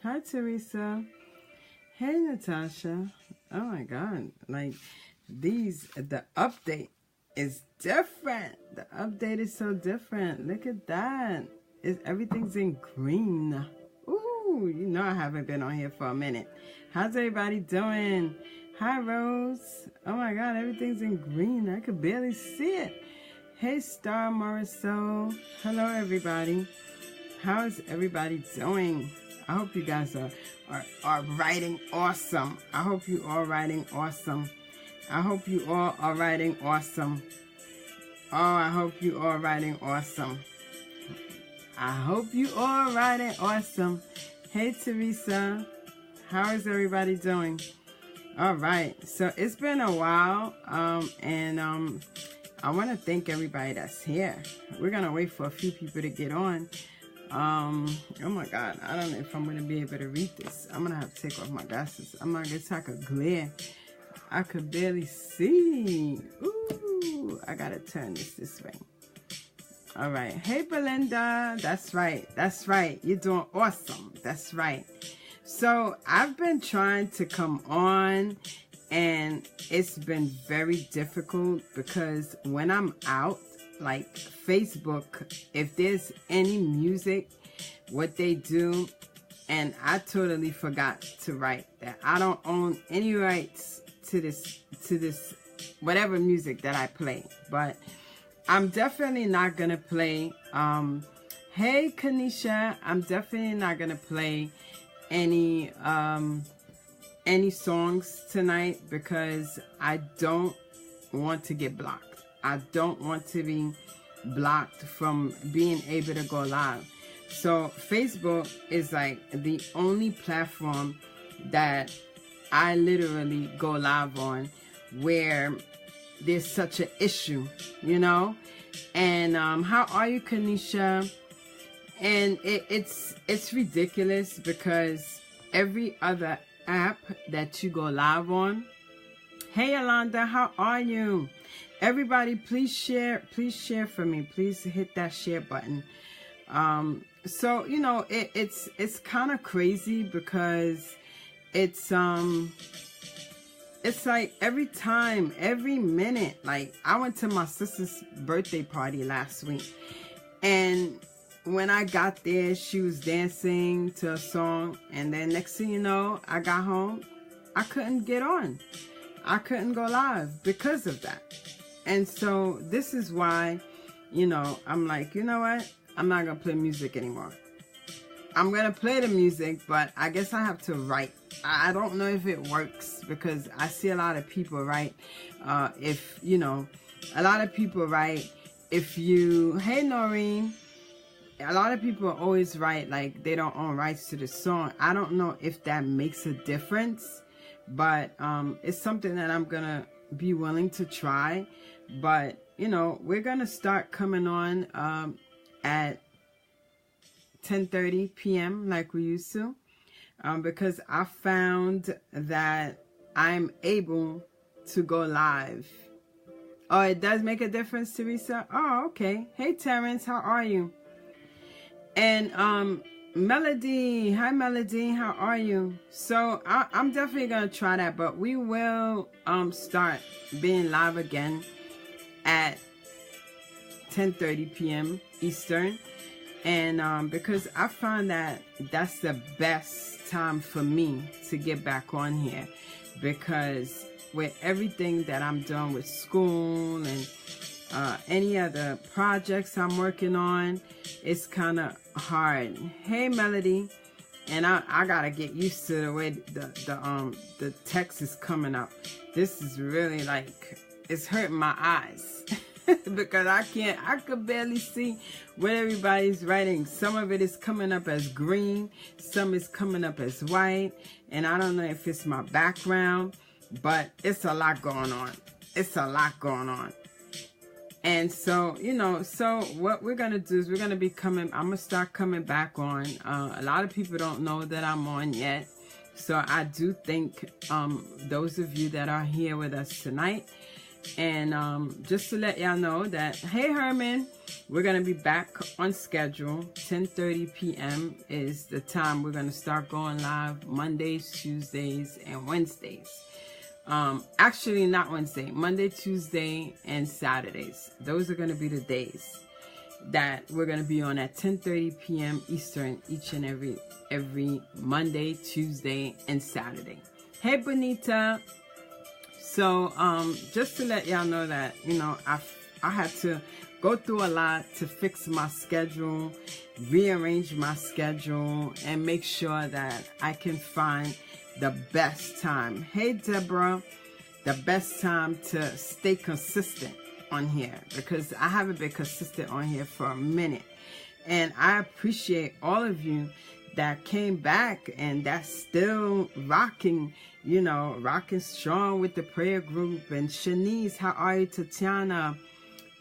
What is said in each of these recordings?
Hi, Teresa. Hey, Natasha. Oh my God. Like, the update is different. The update is so different. Look at that. Everything's in green. Ooh, you know I haven't been on here for a minute. How's everybody doing? Hi, Rose. Oh my God, everything's in green. I could barely see it. Hey, Star Marisol. Hello, everybody. How's everybody doing? I hope you guys are writing awesome. I hope you all writing awesome. I hope you all are writing awesome. Oh, I hope you all writing awesome. I hope you all writing awesome. Hey, Teresa. How is everybody doing? All right. So it's been a while. And I want to thank everybody that's here. We're going to wait for a few people to get on. Oh my God, I don't know if I'm going to be able to read this. I'm going to have to take off my glasses. I'm not going to take a glare. I could barely see. Ooh, I got to turn this way. All right. Hey, Belinda. That's right. That's right. You're doing awesome. That's right. So I've been trying to come on and it's been very difficult because when I'm out, like Facebook, if there's any music, what they do, and I totally forgot to write that I don't own any rights to this whatever music that I play, but I'm definitely not gonna play hey Kanisha, I'm definitely not gonna play any songs tonight because I don't want to get blocked. I don't want to be blocked from being able to go live. So Facebook is like the only platform that I literally go live on where there's such an issue, you know? And how are you, Kanisha? And it's ridiculous because every other app that you go live on. Hey, Alonda, how are you? Everybody, please share for me. Please hit that share button. So, you know, it's kind of crazy because it's like every time, every minute, like I went to my sister's birthday party last week and when I got there, she was dancing to a song and then next thing you know, I got home, I couldn't get on. I couldn't go live because of that. And so this is why, you know, I'm like, you know what? I'm not going to play music anymore. I'm going to play the music, but I guess I have to write. I don't know if it works because I see a lot of people write. If, you know, a lot of people write if you, hey Noreen, a lot of people always write like they don't own rights to the song. I don't know if that makes a difference, but it's something that I'm going to be willing to try. But, you know, we're going to start coming on at 10:30 p.m. like we used to because I found that I'm able to go live. Oh, it does make a difference, Teresa? Oh, okay. Hey, Terrence, how are you? And Melody, hi, Melody, how are you? So I'm definitely going to try that, but we will start being live again at 10:30 p.m. Eastern. And because I found that that's the best time for me to get back on here because with everything that I'm doing with school and any other projects I'm working on, it's kind of hard. Hey, Melody. And I gotta get used to the way the text is coming up. This is really like, it's hurting my eyes because I could barely see what everybody's writing. Some of it is coming up as green, some is coming up as white, and I don't know if it's my background, but it's a lot going on. It's a lot going on. And so, you know, so what we're going to do is we're going to be I'm going to start coming back on. A lot of people don't know that I'm on yet. So I do thank those of you that are here with us tonight. And just to let y'all know that, hey Herman, we're going to be back on schedule. 10:30 p.m. is the time we're going to start going live Mondays, Tuesdays, and Wednesdays. Actually, not Wednesday, Monday, Tuesday, and Saturdays. Those are going to be the days that we're going to be on at 10:30 p.m. Eastern each and every Monday, Tuesday, and Saturday. Hey, Bonita. So, just to let y'all know that, you know, I had to go through a lot to fix my schedule, rearrange my schedule, and make sure that I can find the best time. Hey, Deborah, the best time to stay consistent on here, because I haven't been consistent on here for a minute. And I appreciate all of you that came back and that's still rocking, you know, rocking strong with the prayer group. And Shanice, how are you? Tatiana.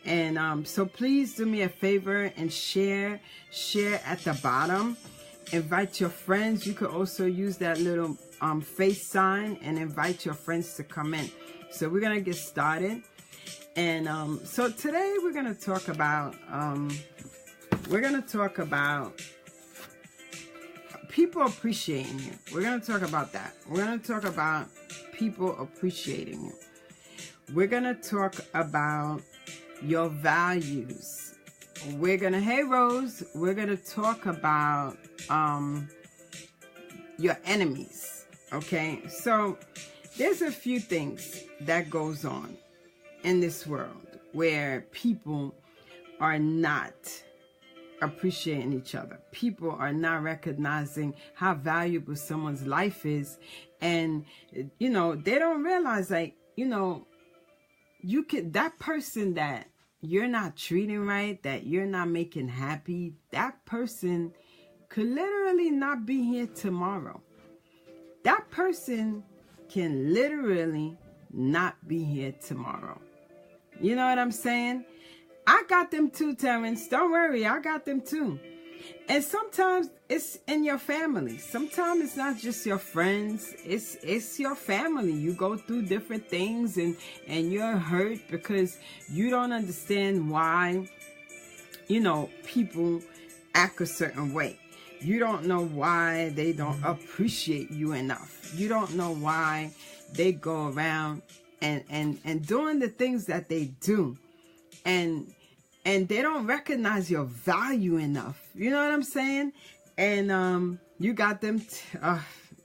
And so please do me a favor and share at the bottom. Invite your friends. You could also use that little face sign and invite your friends to come in. So we're going to get started. And so today we're going to talk about people appreciating you. We're going to talk about that. We're going to talk about people appreciating you. We're going to talk about your values. We're going to, hey Rose, we're going to talk about your enemies. Okay? So there's a few things that goes on in this world where people are not appreciating each other. People are not recognizing how valuable someone's life is. And, you know, they don't realize, like, you know, you could, that person that you're not treating right, that you're not making happy, that person could literally not be here tomorrow. That person can literally not be here tomorrow. You know what I'm saying? I got them too, Terrence. Don't worry, I got them too. And sometimes it's in your family. Sometimes it's not just your friends. It's your family. You go through different things and you're hurt because you don't understand why, you know, people act a certain way. You don't know why they don't appreciate you enough. You don't know why they go around and doing the things that they do. And they don't recognize your value enough. You know what I'm saying? And you got them.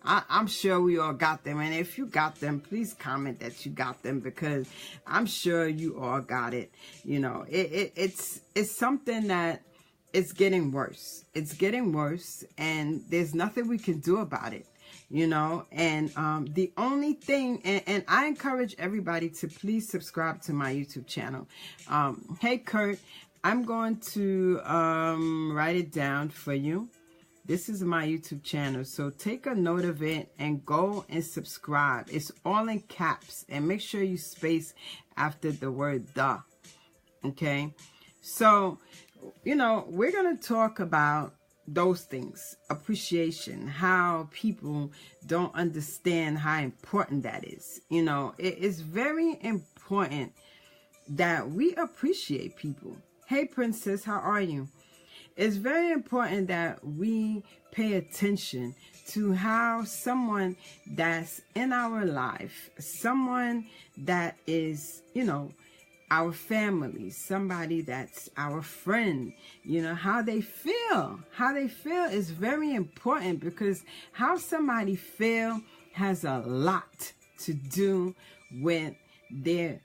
I'm sure we all got them. And if you got them, please comment that you got them, because I'm sure you all got it. You know, it's something that it's getting worse. It's getting worse, and there's nothing we can do about it. You know, and the only thing, and I encourage everybody to please subscribe to my YouTube channel. Hey, Kurt, I'm going to write it down for you. This is my YouTube channel, so take a note of it and go and subscribe. It's all in caps, and make sure you space after the word "the." Okay, so, you know, we're going to talk about those things, appreciation, how people don't understand how important that is. You know, it is very important that we appreciate people. Hey, Princess, how are you? It's very important that we pay attention to how someone that's in our life, someone that is, you know, our family, somebody that's our friend, you know, how they feel. How they feel is very important, because how somebody feel has a lot to do with their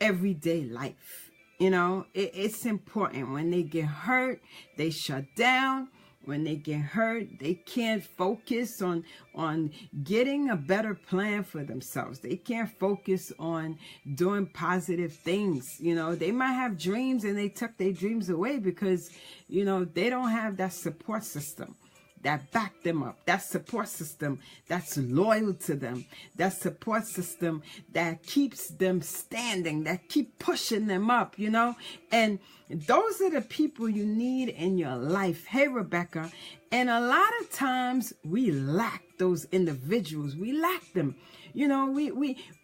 everyday life. You know, it's important. When they get hurt, they shut down. When they get hurt, they can't focus on getting a better plan for themselves. They can't focus on doing positive things. You know, they might have dreams and they took their dreams away because, you know, they don't have that support system that back them up, that support system that's loyal to them, that support system that keeps them standing, that keep pushing them up, you know. And those are the people you need in your life. Hey, Rebecca. And a lot of times we lack those individuals. We lack them. You know,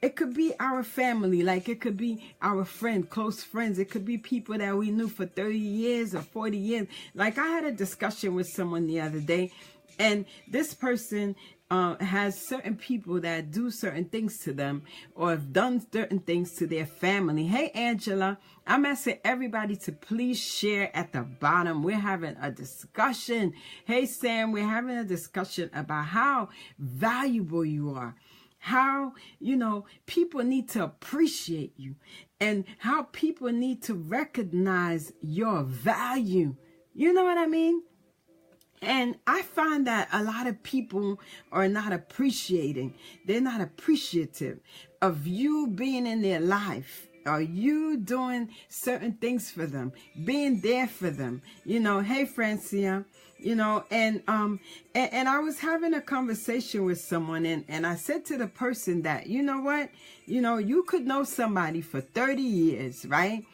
it could be our family, like it could be our friend, close friends. It could be people that we knew for 30 years or 40 years. Like I had a discussion with someone the other day, and this person has certain people that do certain things to them or have done certain things to their family. Hey, Angela, I'm asking everybody to please share at the bottom. We're having a discussion. Hey, Sam, we're having a discussion about how valuable you are. How, you know, people need to appreciate you and how people need to recognize your value. You know what I mean? And I find that a lot of people are not appreciating. They're not appreciative of you being in their life. Are you doing certain things for them? Being there for them? You know, hey, Francia, you know, and I was having a conversation with someone and I said to the person that, you know what, you know, you could know somebody for 30 years, right?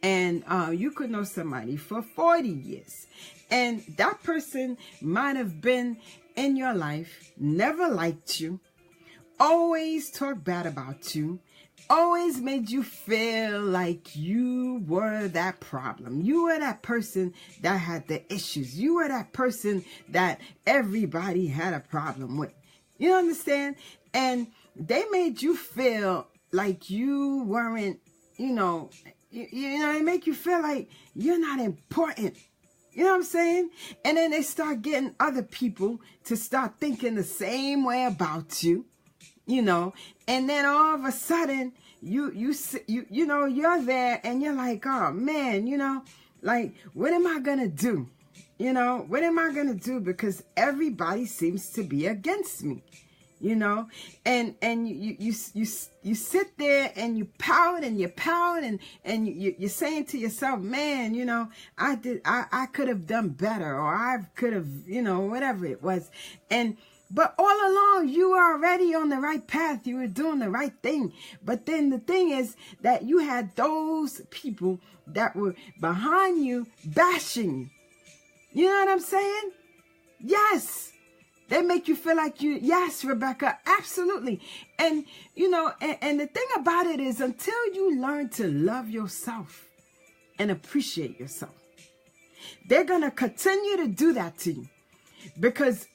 And you could know somebody for 40 years. And that person might have been in your life, never liked you, always talked bad about you, always made you feel like you were that problem. You were that person that had the issues. You were that person that everybody had a problem with. You understand? And they made you feel like you weren't, you know, they make you feel like you're not important. You know what I'm saying? And then they start getting other people to start thinking the same way about you, you know, and then all of a sudden you know, you're there and you're like, oh man, you know, like, what am I going to do? You know, what am I going to do? Because everybody seems to be against me. You know, and you sit there and you pout and you're saying to yourself, man, you know, I could have done better, or I could have, you know, whatever it was. But all along you were already on the right path. You were doing the right thing. But then the thing is that you had those people that were behind you bashing you. You know what I'm saying? Yes. They make you feel like you, yes, Rebecca, absolutely. And, you know, and the thing about it is until you learn to love yourself and appreciate yourself, they're going to continue to do that to you. Because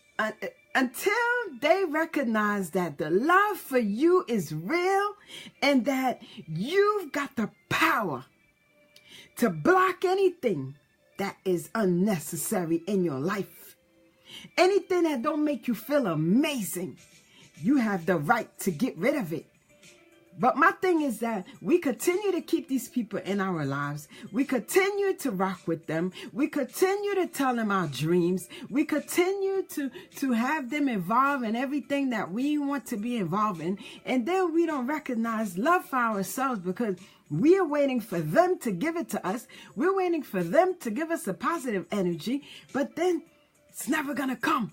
until they recognize that the love for you is real and that you've got the power to block anything that is unnecessary in your life, anything that don't make you feel amazing, you have the right to get rid of it. But my thing is that we continue to keep these people in our lives. We continue to rock with them. We continue to tell them our dreams. We continue to have them involved in everything that we want to be involved in. And then we don't recognize love for ourselves because we are waiting for them to give it to us. We're waiting for them to give us a positive energy. But then it's never going to come.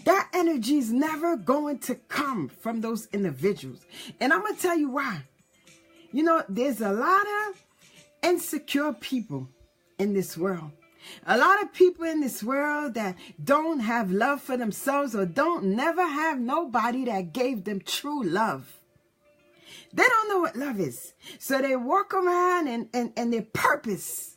That energy is never going to come from those individuals. And I'm going to tell you why. You know, there's a lot of insecure people in this world. A lot of people in this world that don't have love for themselves or don't never have nobody that gave them true love. They don't know what love is. So they walk around and their purpose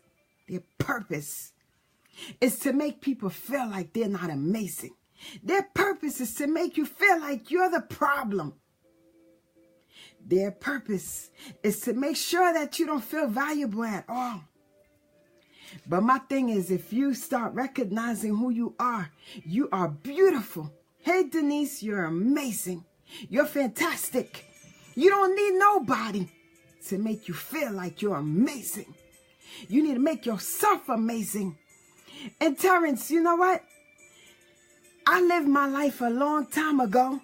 is to make people feel like they're not amazing. Their purpose is to make you feel like you're the problem. Their purpose is to make sure that you don't feel valuable at all. But my thing is, if you start recognizing who you are beautiful. Hey, Denise, you're amazing. You're fantastic. You don't need nobody to make you feel like you're amazing. You need to make yourself amazing. And Terrence, you know what? I lived my life a long time ago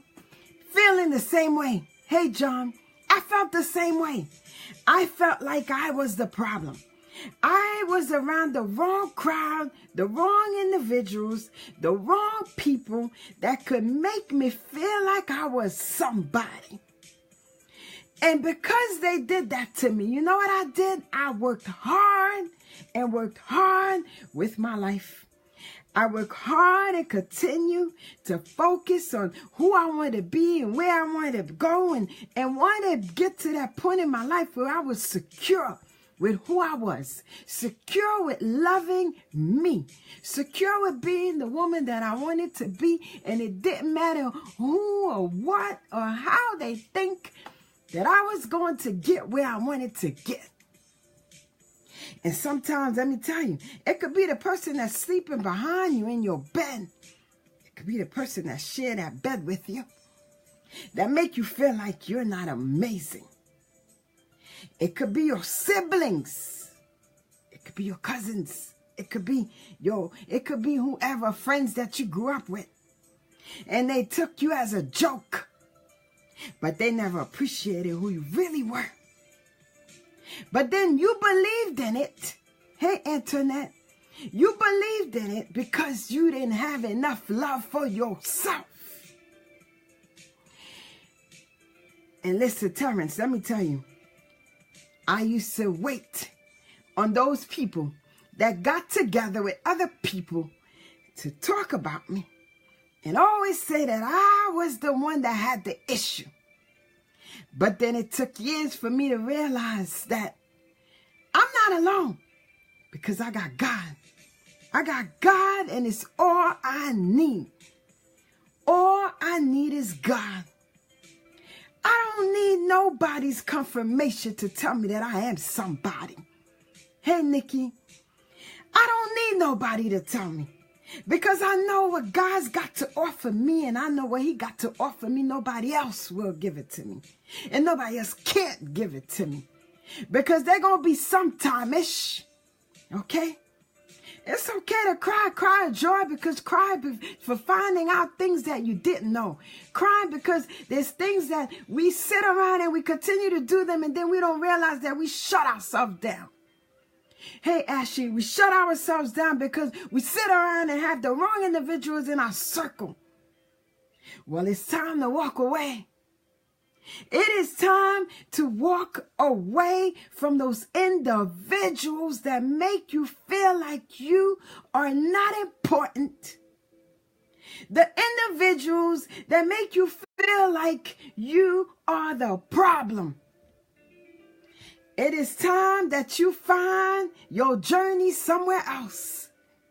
feeling the same way. Hey, John, I felt the same way. I felt like I was the problem. I was around the wrong crowd, the wrong individuals, the wrong people that could make me feel like I was somebody. And because they did that to me, you know what I did? I worked hard and worked hard with my life. I work hard and continue to focus on who I want to be and where I want to go and want to get to that point in my life where I was secure with who I was, secure with loving me, secure with being the woman that I wanted to be, and it didn't matter who or what or how they think that I was going to get where I wanted to get. And sometimes, let me tell you, it could be the person that's sleeping behind you in your bed. It could be the person that share that bed with you, that make you feel like you're not amazing. It could be your siblings. It could be your cousins. It could be whoever, friends that you grew up with. And they took you as a joke, but they never appreciated who you really were. But then you believed in it. Hey, Internet. You believed in it because you didn't have enough love for yourself. And listen, Terrence, let me tell you, I used to wait on those people that got together with other people to talk about me and always say that I was the one that had the issue. But then it took years for me to realize that I'm not alone because I got God. I got God, and it's all I need. All I need is God. I don't need nobody's confirmation to tell me that I am somebody. Hey, Nikki, I don't need nobody to tell me because I know what God's got to offer me, and I know what he got to offer me. Nobody else will give it to me, and nobody else can't give it to me because they're going to be sometime-ish, okay? It's okay to cry joy, because cry for finding out things that you didn't know. Cry because there's things that we sit around and we continue to do them, and then we don't realize that we shut ourselves down. Hey, Ashley, we shut ourselves down because we sit around and have the wrong individuals in our circle. Well, it's time to walk away. It is time to walk away from those individuals that make you feel like you are not important. The individuals that make you feel like you are the problem. It is time that you find your journey somewhere else.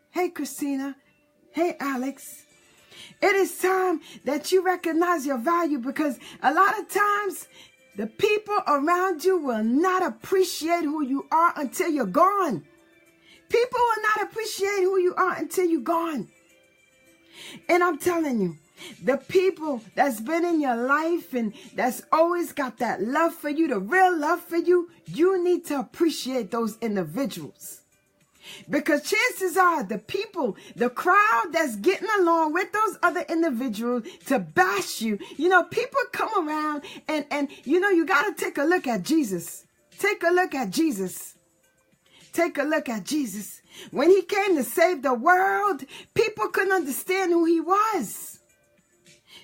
Hey, Christina. Hey, Alex. It is time that you recognize your value, because a lot of times the people around you will not appreciate who you are until you're gone. People will not appreciate who you are until you're gone. And I'm telling you, the people that's been in your life and that's always got that love for you, the real love for you, you need to appreciate those individuals. Because chances are the people, the crowd that's getting along with those other individuals to bash you, people come around and you got to take a look at Jesus. Take a look at Jesus. Take a look at Jesus. When he came to save the world, people couldn't understand who he was.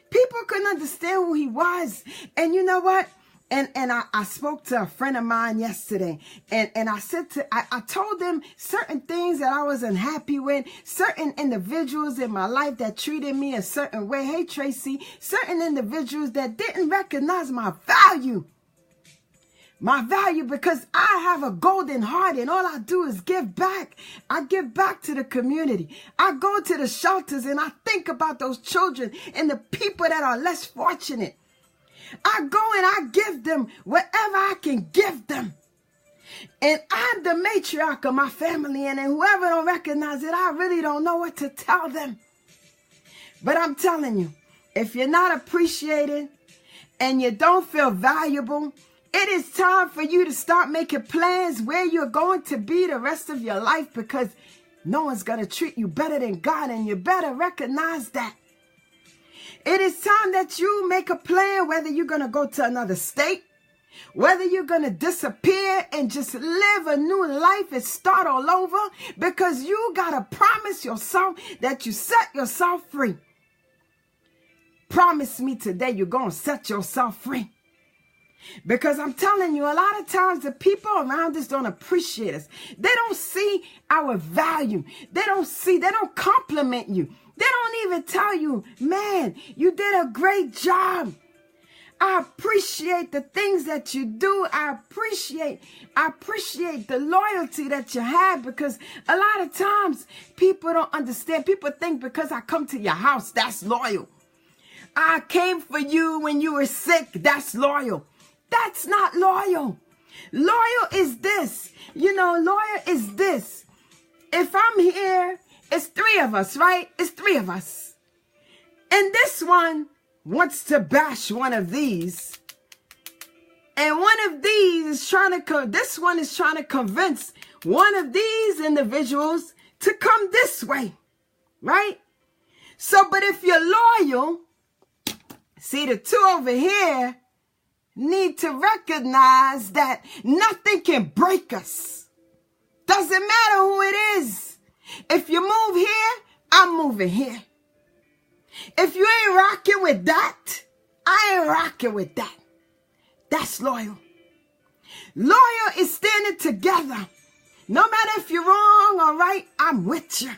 People couldn't understand who he was. And you know what? And I spoke to a friend of mine yesterday, and I told them certain things that I was unhappy with, certain individuals in my life that treated me a certain way. Hey, Tracy, certain individuals that didn't recognize my value. My value, because I have a golden heart and all I do is give back. I give back to the community. I go to the shelters and I think about those children and the people that are less fortunate. I go and I give them whatever I can give them. And I'm the matriarch of my family, and whoever don't recognize it, I really don't know what to tell them. But I'm telling you, if you're not appreciated and you don't feel valuable, it is time for you to start making plans where you're going to be the rest of your life, because no one's going to treat you better than God, and you better recognize that. It is time that you make a plan whether you're going to go to another state, whether you're going to disappear and just live a new life and start all over, because you got to promise yourself that you set yourself free. Promise me today you're going to set yourself free. Because I'm telling you, a lot of times the people around us don't appreciate us. They don't see our value. They don't compliment you. They don't even tell you, man, you did a great job. I appreciate the things that you do. I appreciate the loyalty that you have, because a lot of times people don't understand. People think because I come to your house, that's loyal. I came for you when you were sick, that's loyal. That's not loyal. Loyal is this. Loyal is this. If I'm here, it's 3 of us, right? It's 3 of us. And this one wants to bash one of these. And one of these is this one is trying to convince one of these individuals to come this way, right? So, but if you're loyal, see, the 2 over here need to recognize that nothing can break us. Doesn't matter who it is. If you move here, I'm moving here. If you ain't rocking with that, I ain't rocking with that. That's loyal. Loyal is standing together. No matter if you're wrong or right, I'm with you.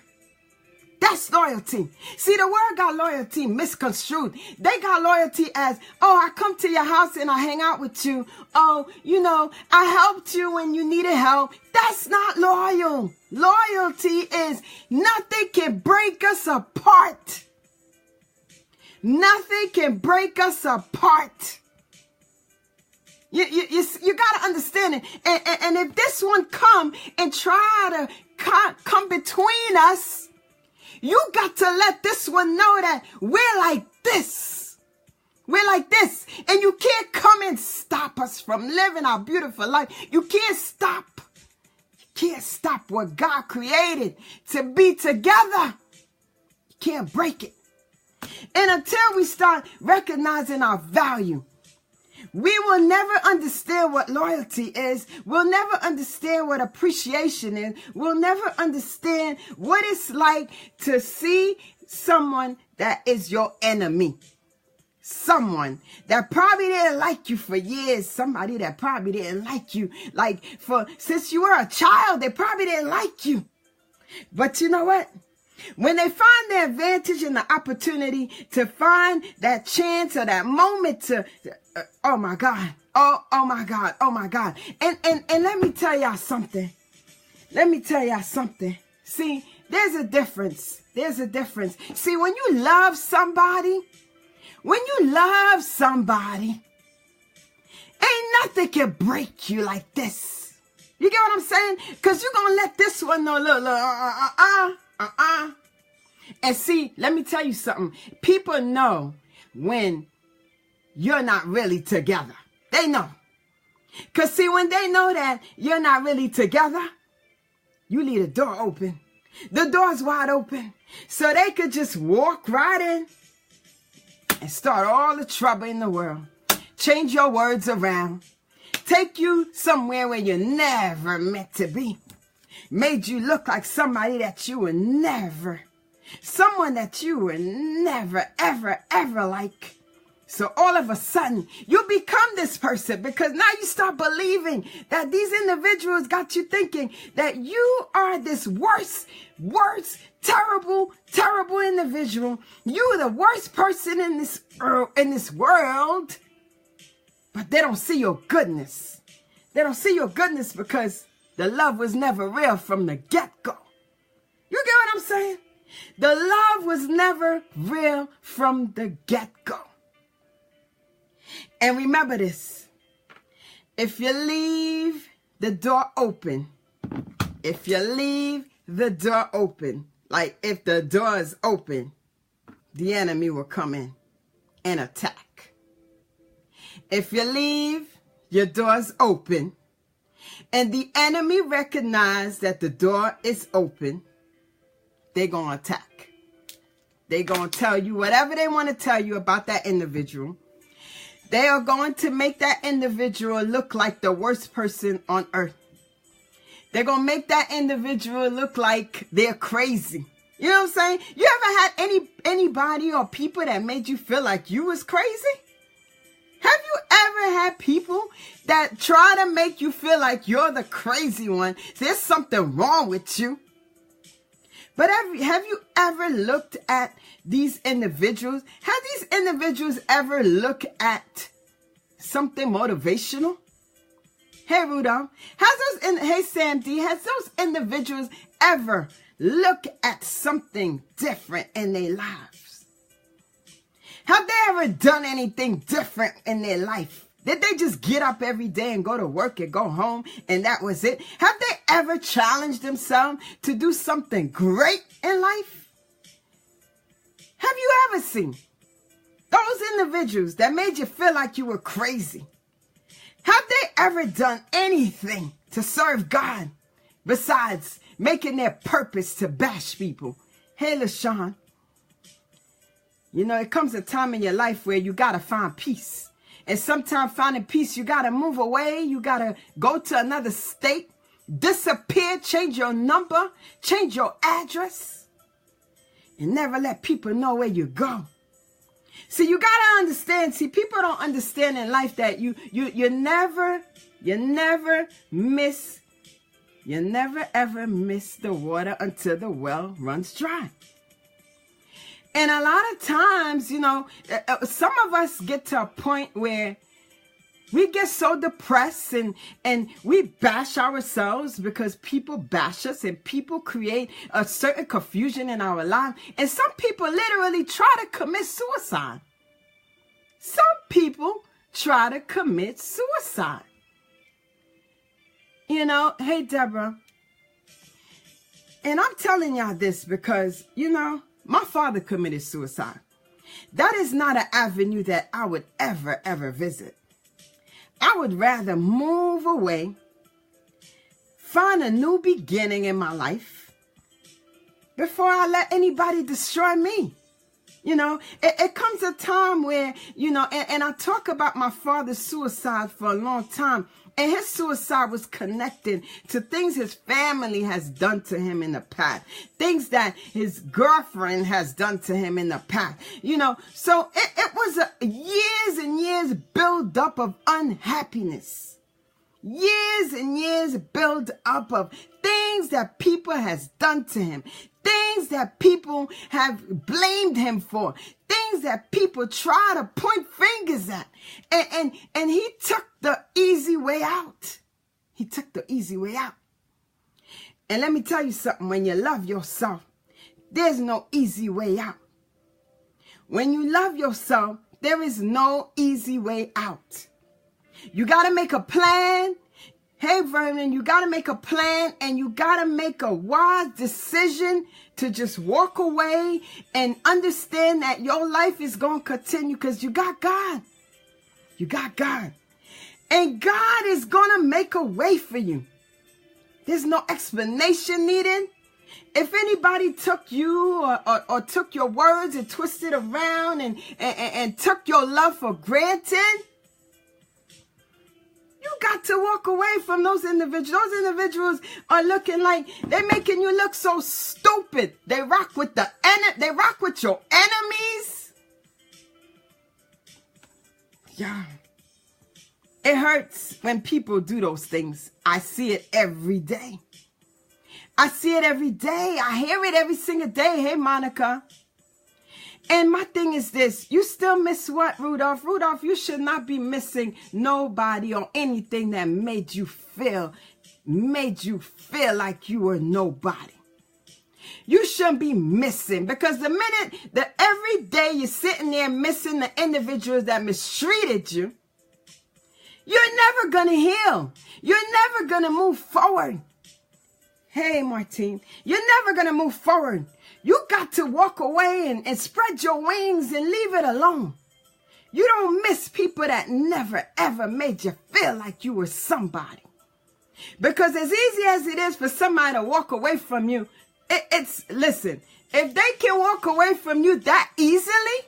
That's loyalty. See, the word got loyalty misconstrued. They got loyalty as, oh, I come to your house and I hang out with you. Oh, I helped you when you needed help. That's not loyal. Loyalty is nothing can break us apart. Nothing can break us apart. You got to understand it. And if this one come and try to come between us, you got to let this one know that we're like this. We're like this. And you can't come and stop us from living our beautiful life. You can't stop. You can't stop what God created to be together. You can't break it. And until we start recognizing our value, we will never understand what loyalty is. We'll never understand what appreciation is. We'll never understand what it's like to see someone that is your enemy. Someone that probably didn't like you for years. Somebody that probably didn't like you since you were a child. They probably didn't like you. But you know what? When they find the advantage and the opportunity to find that chance or that moment to, oh my God, oh my God, oh my God. And let me tell y'all something. See, there's a difference. See, when you love somebody, ain't nothing can break you like this. You get what I'm saying? Because you're going to let this one know, look, And see, let me tell you something. People know when you're not really together. They know. Because see, when they know that you're not really together, you leave the door open. The door's wide open. So they could just walk right in and start all the trouble in the world. Change your words around. Take you somewhere where you're never meant to be. Made you look like somebody that you were never. Someone that you were never, ever, ever like. So all of a sudden, you become this person because now you start believing that these individuals got you thinking that you are this worst, terrible individual. You're the worst person in this world. But they don't see your goodness. They don't see your goodness because the love was never real from the get-go. You get what I'm saying? The love was never real from the get-go. And remember this. If you leave the door open, like if the door is open, the enemy will come in and attack. If you leave your doors open and the enemy recognize that the door is open, they're going to attack. They're going to tell you whatever they want to tell you about that individual. They are going to make that individual look like the worst person on earth. They're going to make that individual look like they're crazy. You know what I'm saying? You ever had anybody or people that made you feel like you was crazy? Have you ever had people that try to make you feel like you're the crazy one? There's something wrong with you. But have you ever looked at these individuals? Have these individuals ever looked at something motivational? Hey, Rudolph. Hey, Sam D. Has those individuals ever looked at something different in their lives? Have they ever done anything different in their life? Did they just get up every day and go to work and go home and that was it? Have they ever challenged themselves to do something great in life? Have you ever seen those individuals that made you feel like you were crazy? Have they ever done anything to serve God besides making their purpose to bash people? Hey, LaShawn. You know, it comes a time in your life where you got to find peace. And sometimes finding peace, you got to move away. You got to go to another state, disappear, change your number, change your address, and never let people know where you go. See, you got to understand. See, people don't understand in life that you never ever miss the water until the well runs dry. And a lot of times, you know, some of us get to a point where we get so depressed and we bash ourselves because people bash us and people create a certain confusion in our life. And some people literally try to commit suicide. Some people try to commit suicide. You know, hey, Deborah. And I'm telling y'all this because, you know, my father committed suicide. That is not an avenue that I would ever visit. I would rather move away, find a new beginning in my life before I let anybody destroy me. You know, it comes a time where, you know, and I talk about my father's suicide for a long time. And his suicide was connected to things his family has done to him in the past. Things that his girlfriend has done to him in the past. You know, so it was a years and years build up of unhappiness. Years and years build up of things that people has done to him. Things that people have blamed him for. Things that people try to point fingers at. And he took the easy way out. He took the easy way out. And let me tell you something. When you love yourself, there's no easy way out. When you love yourself, there is no easy way out. You got to make a plan. Hey, Vernon, you got to make a plan and you got to make a wise decision to just walk away and understand that your life is going to continue because you got God. You got God. And God is going to make a way for you. There's no explanation needed. If anybody took you or took your words and twisted around and took your love for granted, you got to walk away from those individuals. Those individuals are looking like they're making you look so stupid. They rock with your enemies. Yeah. It hurts when people do those things. I see it every day. I see it every day. I hear it every single day. Hey, Monica. And my thing is this. You still miss what, Rudolph? Rudolph, you should not be missing nobody or anything that made you feel like you were nobody. You shouldn't be missing because the minute that every day you're sitting there missing the individuals that mistreated you, you're never going to heal. You're never going to move forward. Hey, Martine, you're never going to move forward. You got to walk away and spread your wings and leave it alone. You don't miss people that never, ever made you feel like you were somebody. Because as easy as it is for somebody to walk away from you, listen, if they can walk away from you that easily,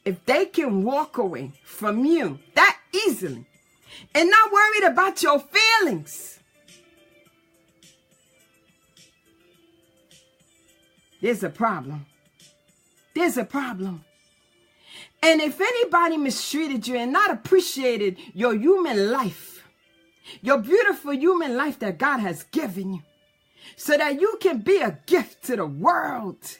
if they can walk away from you that easily and not worried about your feelings, there's a problem. There's a problem. And if anybody mistreated you and not appreciated your human life, your beautiful human life that God has given you, so that you can be a gift to the world.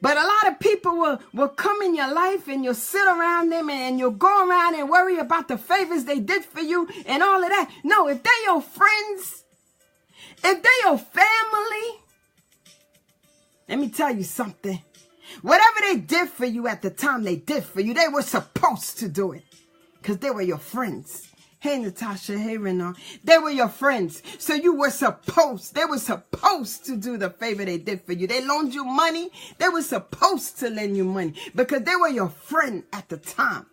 But a lot of people will come in your life and you'll sit around them and you'll go around and worry about the favors they did for you and all of that. No, if they're your friends, if they're your family, let me tell you something. Whatever they did for you at the time they did for you, they were supposed to do it because they were your friends. Hey, Natasha. Hey, Renard. They were your friends. So they were supposed to do the favor they did for you. They loaned you money. They were supposed to lend you money because they were your friend at the time.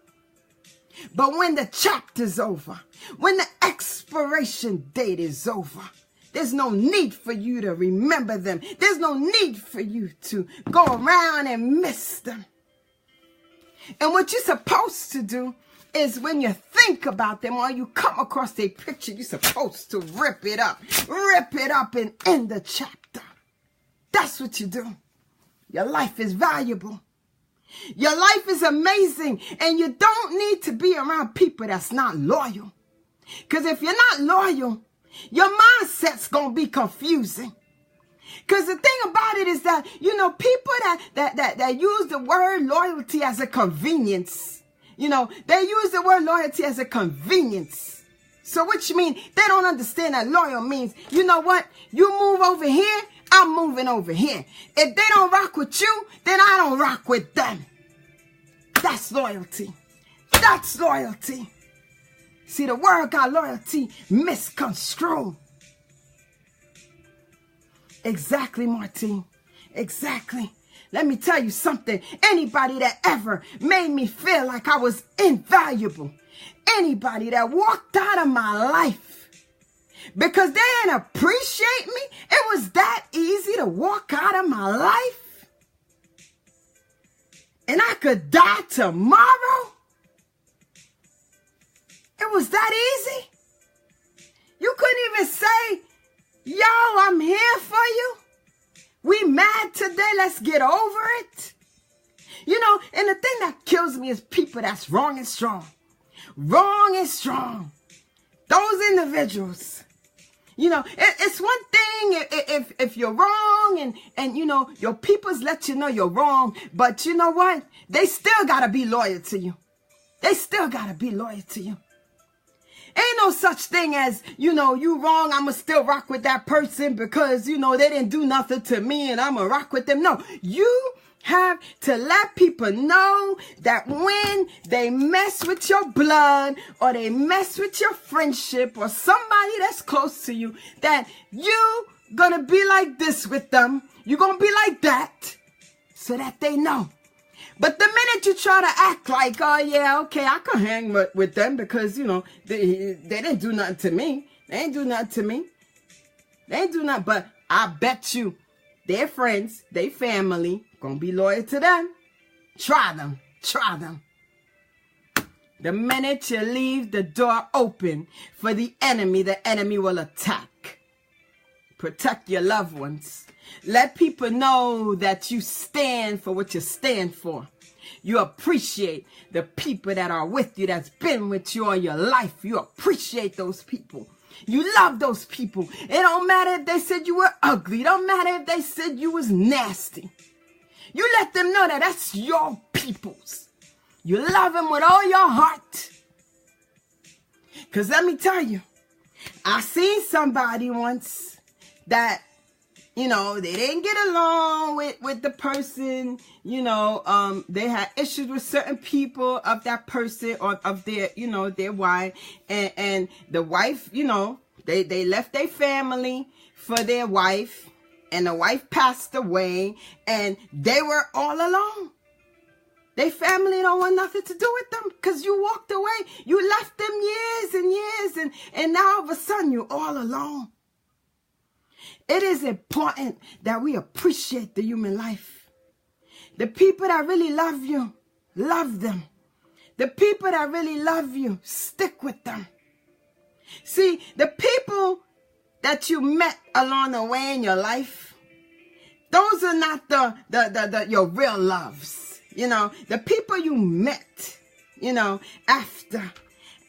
But when the chapter's over, when the expiration date is over, there's no need for you to remember them. There's no need for you to go around and miss them. And what you're supposed to do is when you think about them or you come across their picture, you're supposed to rip it up and end the chapter. That's what you do. Your life is valuable. Your life is amazing, and you don't need to be around people that's not loyal. Because if you're not loyal, your mindset's going to be confusing. Because the thing about it is that, people that use the word loyalty as a convenience, they use the word loyalty as a convenience. So which means they don't understand that loyal means, you know what? You move over here, I'm moving over here. If they don't rock with you, then I don't rock with them. That's loyalty. That's loyalty. See, the word got loyalty misconstrued. Exactly, Martine. Exactly. Let me tell you something. Anybody that ever made me feel like I was invaluable, anybody that walked out of my life because they didn't appreciate me, it was that easy to walk out of my life, and I could die tomorrow. It was that easy. You couldn't even say, yo, I'm here for you. We mad today, let's get over it. And the thing that kills me is people that's wrong and strong. Wrong and strong. Those individuals. It's one thing if you're wrong and your peoples let you know you're wrong. But you know what? They still got to be loyal to you. They still got to be loyal to you. Ain't no such thing as, you wrong, I'ma still rock with that person because, they didn't do nothing to me and I'ma rock with them. No, you have to let people know that when they mess with your blood or they mess with your friendship or somebody that's close to you, that you gonna be like this with them. You're gonna be like that so that they know. But the minute you try to act like, oh, yeah, okay, I can hang with them because, they didn't do nothing to me. They ain't do nothing to me. They ain't do nothing. But I bet you their friends, their family, going to be loyal to them. Try them. Try them. The minute you leave the door open for the enemy will attack. Protect your loved ones. Let people know that you stand for what you stand for. You appreciate the people that are with you, that's been with you all your life. You appreciate those people. You love those people. It don't matter if they said you were ugly. It don't matter if they said you was nasty. You let them know that that's your peoples. You love them with all your heart. Because let me tell you, I seen somebody once that, they didn't get along with the person, they had issues with certain people of that person or of their, their wife. And the wife, they left their family for their wife, and the wife passed away, and they were all alone. Their family don't want nothing to do with them because you walked away. You left them years and years, and now all of a sudden you're all alone. It is important that we appreciate the human life. The people that really love you, love them. The people that really love you, stick with them. See, the people that you met along the way in your life, those are not your real loves. the people you met,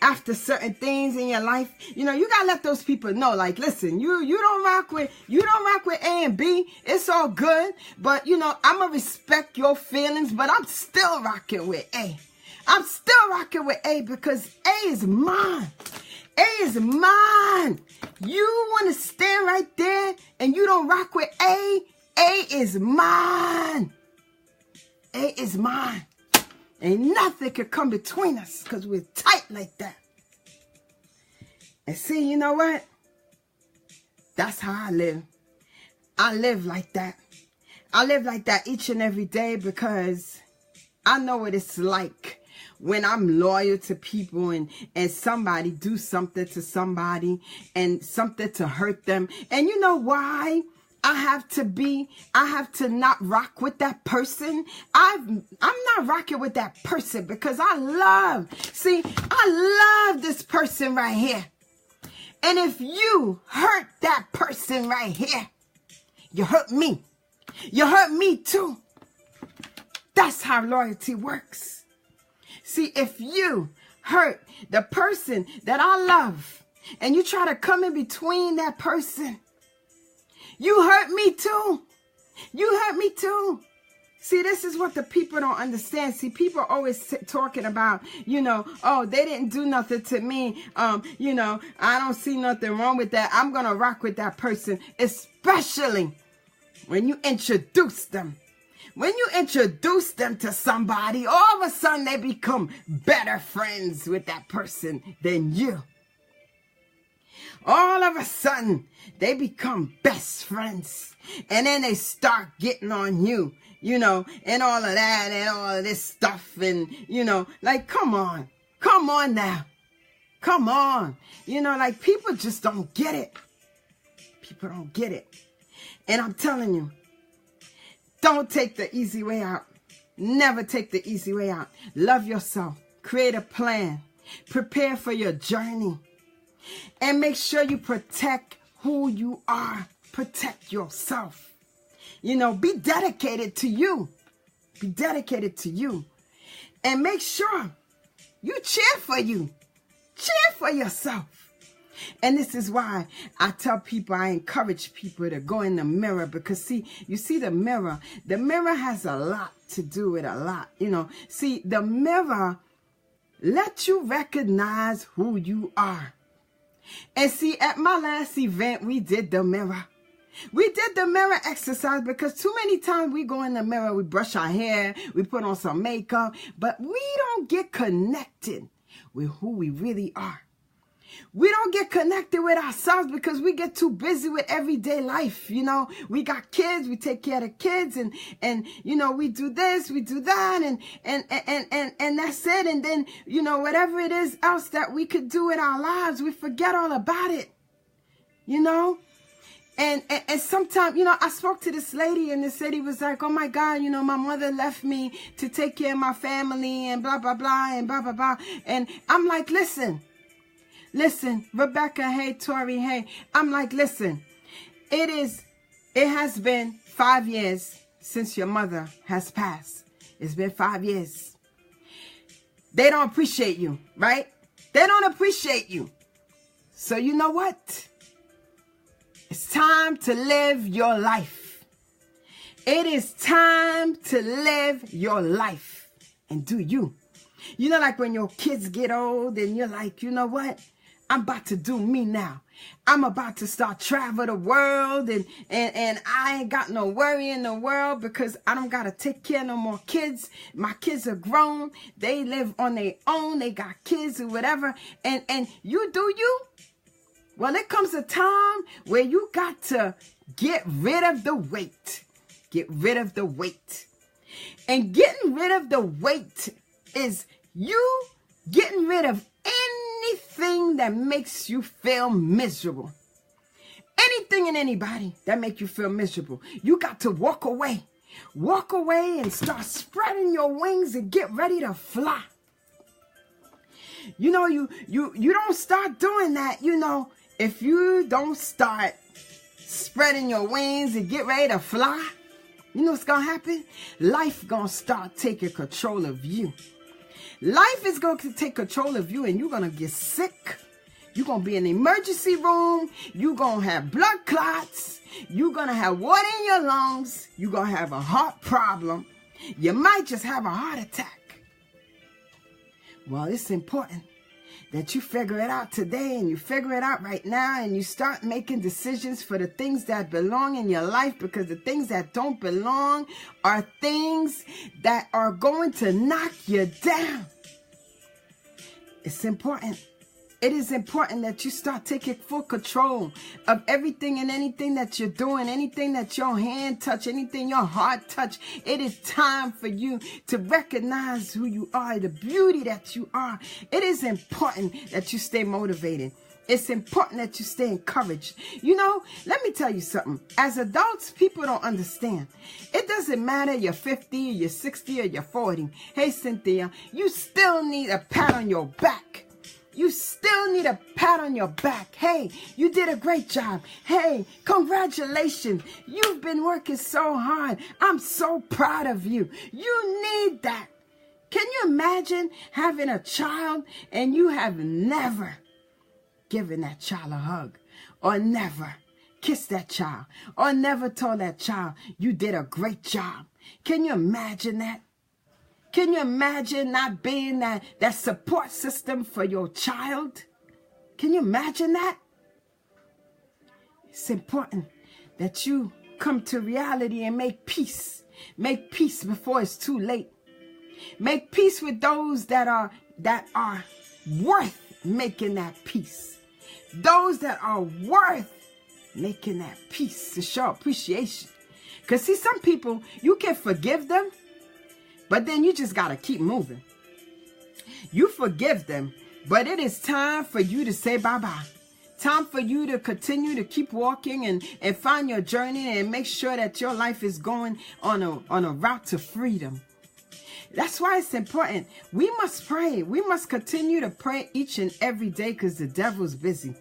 after certain things in your life, you gotta let those people know, like, listen, you don't rock with A and B. It's all good, but I'm gonna respect your feelings, but I'm still rocking with A. I'm still rocking with A because A is mine. A is mine. You want to stand right there and you don't rock with A? A is mine. A is mine. Ain't nothing can come between us because we're tight like that. And see, you know what? That's how I live. I live like that. I live like that each and every day because I know what it's like when I'm loyal to people and somebody do something to somebody and something to hurt them. And you know why I have to not rock with that person? I'm not rocking with that person because I love this person right here. And if you hurt that person right here, you hurt me. You hurt me too. That's how loyalty works. See, if you hurt the person that I love and you try to come in between that person, you hurt me too. You hurt me too. See, this is what the people don't understand. See, people are always talking about, oh, they didn't do nothing to me. I don't see nothing wrong with that. I'm going to rock with that person, especially when you introduce them. When you introduce them to somebody, all of a sudden they become better friends with that person than you. All of a sudden they become best friends. And then they start getting on you, and all of that and all of this stuff. And, like, come on now. Come on. Like, people just don't get it. People don't get it. And I'm telling you, don't take the easy way out. Never take the easy way out. Love yourself. Create a plan. Prepare for your journey. And make sure you protect who you are. Protect yourself. Be dedicated to you. Be dedicated to you. And make sure you cheer for you. Cheer for yourself. And this is why I tell people, I encourage people to go in the mirror because, see, you see the mirror has a lot to do with a lot, See, the mirror lets you recognize who you are. And see, at my last event, we did the mirror. We did the mirror exercise because too many times we go in the mirror, we brush our hair, we put on some makeup, but we don't get connected with who we really are. We don't get connected with ourselves because we get too busy with everyday life. We got kids, we take care of the kids and we do this, we do that and that's it. And then, whatever it is else that we could do in our lives, we forget all about it, And sometimes, I spoke to this lady and this lady was like, oh my God, my mother left me to take care of my family and blah, blah, blah, and blah, blah, blah. And I'm like, listen, Rebecca, hey, Tori, hey. I'm like, listen, it has been 5 years since your mother has passed. It's been 5 years. They don't appreciate you, right? They don't appreciate you. So you know what? It's time to live your life. It is time to live your life and do you. Like when your kids get old and you're like, you know what? I'm about to do me now. I'm about to start travel the world and I ain't got no worry in the world because I don't got to take care of no more kids. My kids are grown. They live on their own. They got kids or whatever. And you do you. Well, it comes a time where you got to get rid of the weight. Get rid of the weight. And getting rid of the weight is you getting rid of anything that makes you feel miserable. Anything and anybody that make you feel miserable. You got to walk away. Walk away and start spreading your wings and get ready to fly. You don't start doing that, if you don't start spreading your wings and get ready to fly, you know what's going to happen? Life going to start taking control of you. Life is going to take control of you, and you're going to get sick. You're going to be in the emergency room. You're going to have blood clots. You're going to have water in your lungs. You're going to have a heart problem. You might just have a heart attack. Well, it's important that you figure it out today, and you figure it out right now, and you start making decisions for the things that belong in your life, because the things that don't belong are things that are going to knock you down. It's important. It is important that you start taking full control of everything and anything that you're doing, anything that your hand touch, anything your heart touch. It is time for you to recognize who you are, the beauty that you are. It is important that you stay motivated. It's important that you stay encouraged. You know, let me tell you something. As adults, people don't understand. It doesn't matter you're 50 or you're 60 or you're 40. Hey, Cynthia, you still need a pat on your back. You still need a pat on your back. Hey, you did a great job. Hey, congratulations. You've been working so hard. I'm so proud of you. You need that. Can you imagine having a child and you have never given that child a hug, or never kissed that child, or never told that child you did a great job? Can you imagine that? Can you imagine not being that support system for your child? Can you imagine that? It's important that you come to reality and make peace. Make peace before it's too late. Make peace with those that are worth making that peace. Those that are worth making that peace, to show appreciation. Because see, some people, you can forgive them, but then you just got to keep moving. You forgive them, but it is time for you to say bye-bye. Time for you to continue to keep walking and find your journey and make sure that your life is going on a route to freedom. That's why it's important. We must pray. We must continue to pray each and every day, because the devil's busy.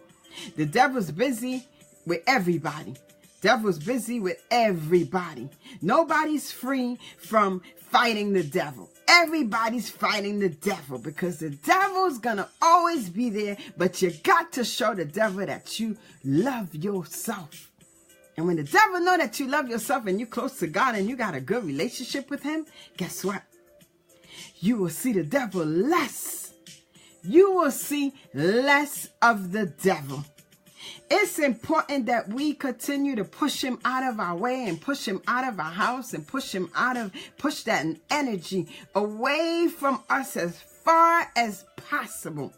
The devil's busy with everybody. Devil's busy with everybody. Nobody's free from fighting the devil. Everybody's fighting the devil, because the devil's gonna always be there, but you got to show the devil that you love yourself. And when the devil know that you love yourself and you're close to God and you got a good relationship with him, guess what? You will see the devil less. You will see less of the devil. It's important that we continue to push him out of our way and push him out of our house and push that energy away from us as far as possible.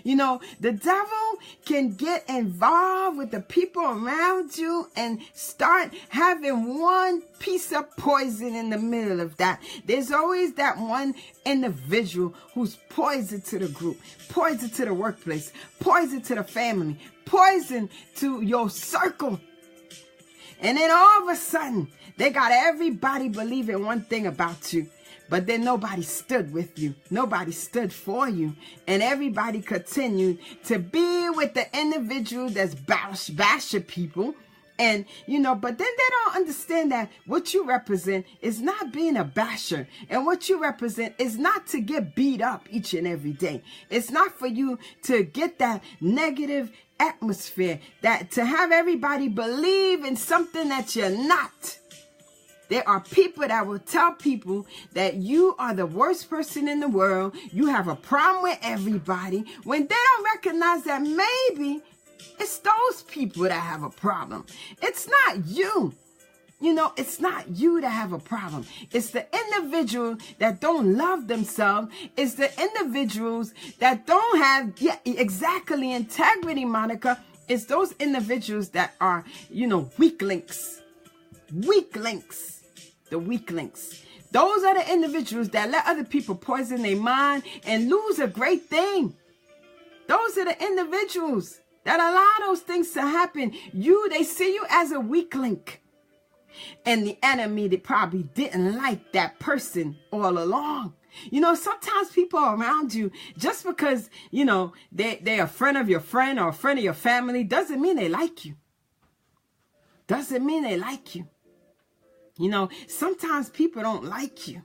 You know, the devil can get involved with the people around you and start having one piece of poison in the middle of that. There's always that one individual who's poison to the group, poison to the workplace, poison to the family, poison to your circle. And then all of a sudden, they got everybody believing one thing about you. But then nobody stood with you. Nobody stood for you. And everybody continued to be with the individual that's bashing people. And, you know, but then they don't understand that what you represent is not being a basher. And what you represent is not to get beat up each and every day. It's not for you to get that negative atmosphere, that to have everybody believe in something that you're not. There are people that will tell people that you are the worst person in the world. You have a problem with everybody, when they don't recognize that maybe it's those people that have a problem. It's not you. You know, it's not you that have a problem. It's the individual that don't love themselves. It's the individuals that don't have exactly integrity, Monica. It's those individuals that are, you know, weak links. Weak links. The weak links. Those are the individuals that let other people poison their mind and lose a great thing. Those are the individuals that allow those things to happen. They see you as a weak link. And the enemy, they probably didn't like that person all along. You know, sometimes people around you, just because, you know, they're a friend of your friend or a friend of your family, doesn't mean they like you. Doesn't mean they like you. You know, sometimes people don't like you.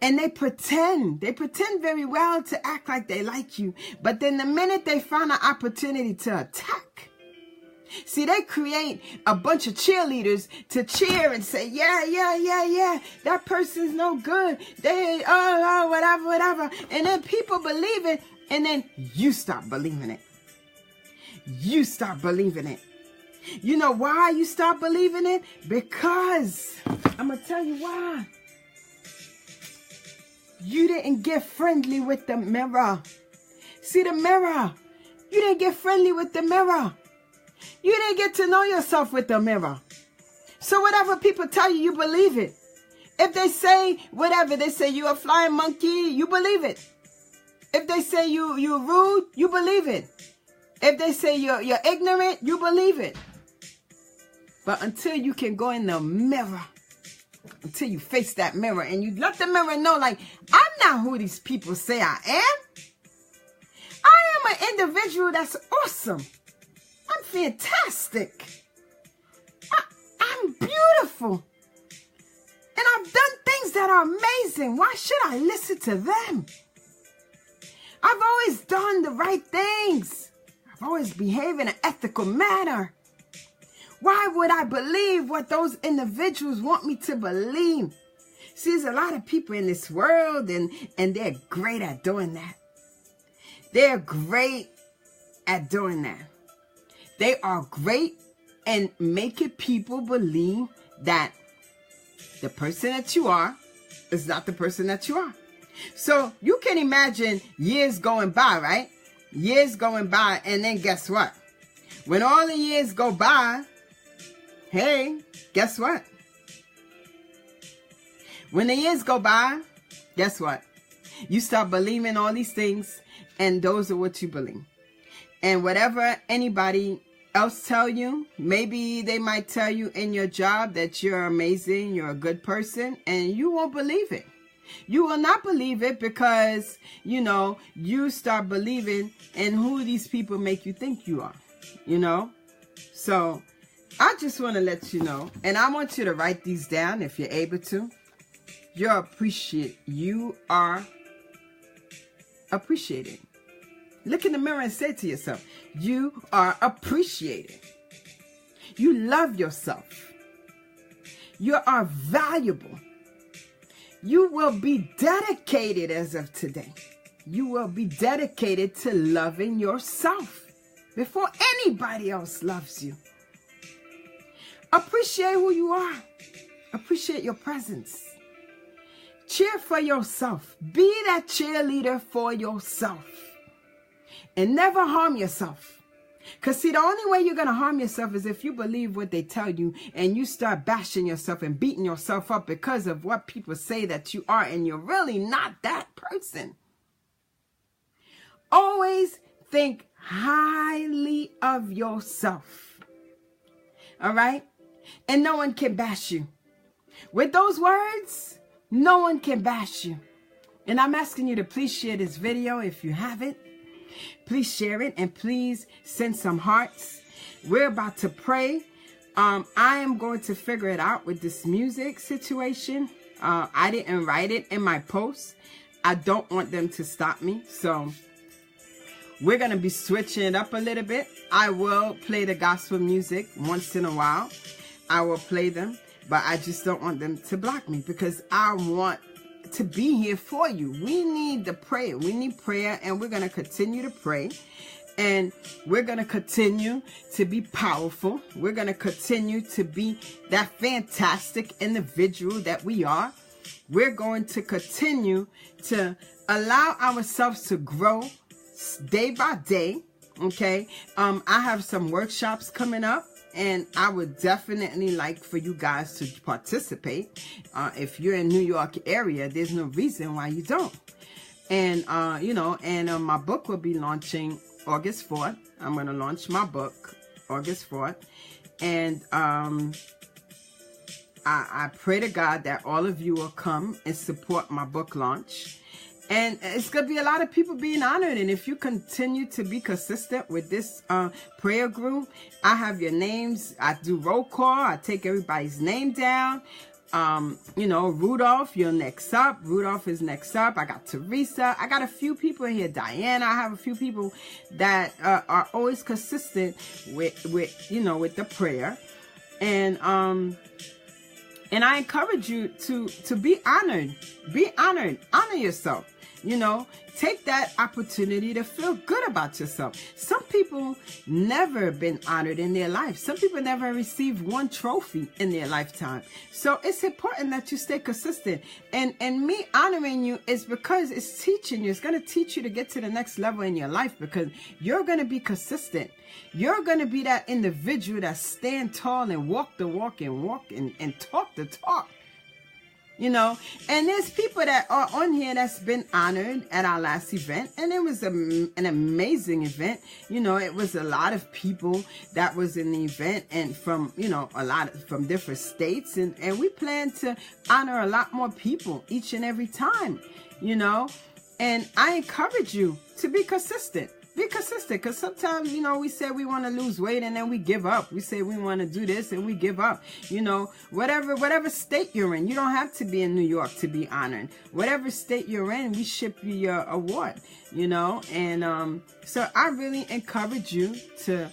And they pretend very well to act like they like you. But then the minute they find an opportunity to attack, see, they create a bunch of cheerleaders to cheer and say, yeah, that person's no good. They, whatever. And then people believe it, and then you stop believing it. You stop believing it. You know why you stop believing it? Because, I'm going to tell you why. You didn't get friendly with the mirror. See the mirror? You didn't get friendly with the mirror. You didn't get to know yourself with the mirror. So whatever people tell you, you believe it. If they say whatever, they say you're a flying monkey, you believe it. If they say you're rude, you believe it. If they say you're ignorant, you believe it. But until you can go in the mirror, until you face that mirror and you let the mirror know, like, I'm not who these people say I am. I am an individual that's awesome. I'm fantastic. I'm beautiful. And I've done things that are amazing. Why should I listen to them? I've always done the right things. I've always behaved in an ethical manner. Why would I believe what those individuals want me to believe? See, there's a lot of people in this world, and they're great at doing that. They're great at doing that. They are great and making people believe that the person that you are is not the person that you are. So you can imagine years going by, right? Years going by, and then guess what? When all the years go by, hey, guess what? When the years go by, guess what? You start believing all these things, and those are what you believe. And whatever anybody else tell you, maybe they might tell you in your job that you're amazing, you're a good person, and you won't believe it. You will not believe it because, you know, you start believing in who these people make you think you are, you know? So I just want to let you know, and I want you to write these down if you're able to. You are appreciated. Look in the mirror and say to yourself, you are appreciated. You love yourself. You are valuable. You will be dedicated as of today. You will be dedicated to loving yourself before anybody else loves you. Appreciate who you are. Appreciate your presence. Cheer for yourself. Be that cheerleader for yourself. And never harm yourself. Because see, the only way you're going to harm yourself is if you believe what they tell you and you start bashing yourself and beating yourself up because of what people say that you are, and you're really not that person. Always think highly of yourself. All right? And no one can bash you. With those words, no one can bash you. And I'm asking you to please share this video if you haven't. Please share it and please send some hearts. We're about to pray. I am going to figure it out with this music situation. I didn't write it in my post. I don't want them to stop me. So we're going to be switching it up a little bit. I will play the gospel music once in a while. I will play them, but I just don't want them to block me because I want to be here for you. We need the prayer. We need prayer, and we're going to continue to pray, and we're going to continue to be powerful. We're going to continue to be that fantastic individual that we are. We're going to continue to allow ourselves to grow day by day. Okay. I have some workshops coming up, and I would definitely like for you guys to participate. If you're in New York area, there's no reason why you don't. And, my book will be launching August 4th. I'm going to launch my book August 4th. And I pray to God that all of you will come and support my book launch. And it's going to be a lot of people being honored. And if you continue to be consistent with this prayer group, I have your names. I do roll call. I take everybody's name down. Rudolph, you're next up. Rudolph is next up. I got Teresa. I got a few people here. Diana. I have a few people that are always consistent with the prayer. And I encourage you to be honored. Be honored. Honor yourself. Take that opportunity to feel good about yourself. Some people never been honored in their life. Some people never received one trophy in their lifetime. So it's important that you stay consistent. And me honoring you is because it's teaching you. It's going to teach you to get to the next level in your life, because you're going to be consistent. You're going to be that individual that stand tall and walk the walk and talk the talk. And there's people that are on here that's been honored at our last event, and it was an amazing event. It was a lot of people that was in the event, and from from different states, and we plan to honor a lot more people each and every time. And I encourage you to be consistent. Be consistent, because sometimes, we say we want to lose weight and then we give up. We say we want to do this and we give up. Whatever state you're in, you don't have to be in New York to be honored. Whatever state you're in, we ship you your award, And so I really encourage you to,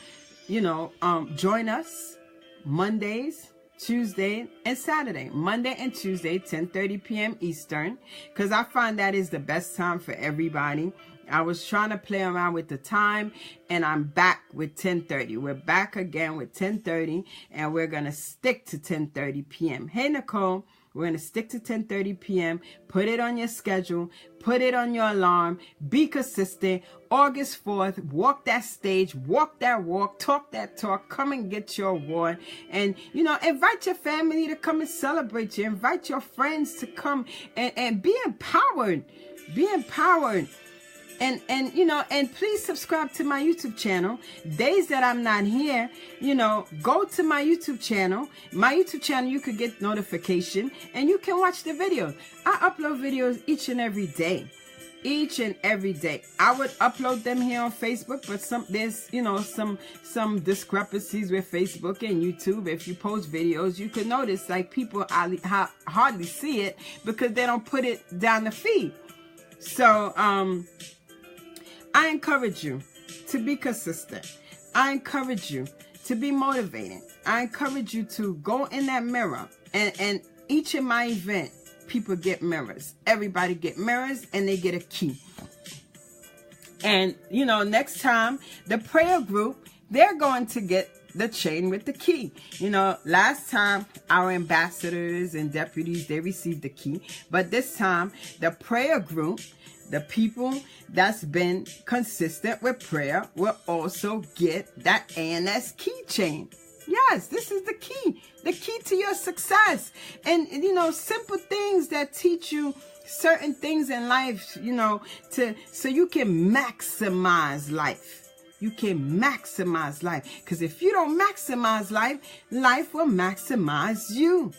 join us Mondays, Tuesday, and Saturday. Monday and Tuesday, 10:30 p.m. Eastern, because I find that is the best time for everybody. I was trying to play around with the time, and I'm back with 10:30. We're back again with 10:30, and we're going to stick to 10:30 p.m. Hey, Nicole, we're going to stick to 10:30 p.m. Put it on your schedule. Put it on your alarm. Be consistent. August 4th, walk that stage, walk that walk, talk that talk, come and get your award. And, invite your family to come and celebrate you. Invite your friends to come and be empowered. Be empowered. And please subscribe to my YouTube channel. Days that I'm not here, go to my YouTube channel. My YouTube channel, you could get notification and you can watch the videos. I upload videos each and every day. Each and every day. I would upload them here on Facebook, but there's some discrepancies with Facebook and YouTube. If you post videos, you could notice like people hardly see it because they don't put it down the feed. So I encourage you to be consistent. I encourage you to be motivated. I encourage you to go in that mirror. And each of my event, people get mirrors. Everybody get mirrors, and they get a key. And, next time, the prayer group, they're going to get the chain with the key. Last time, our ambassadors and deputies, they received the key. But this time, the prayer group, the people that's been consistent with prayer, will also get that ANS keychain. Yes, this is the key to your success. And, simple things that teach you certain things in life, so you can maximize life. You can maximize life. Because if you don't maximize life, life will maximize you.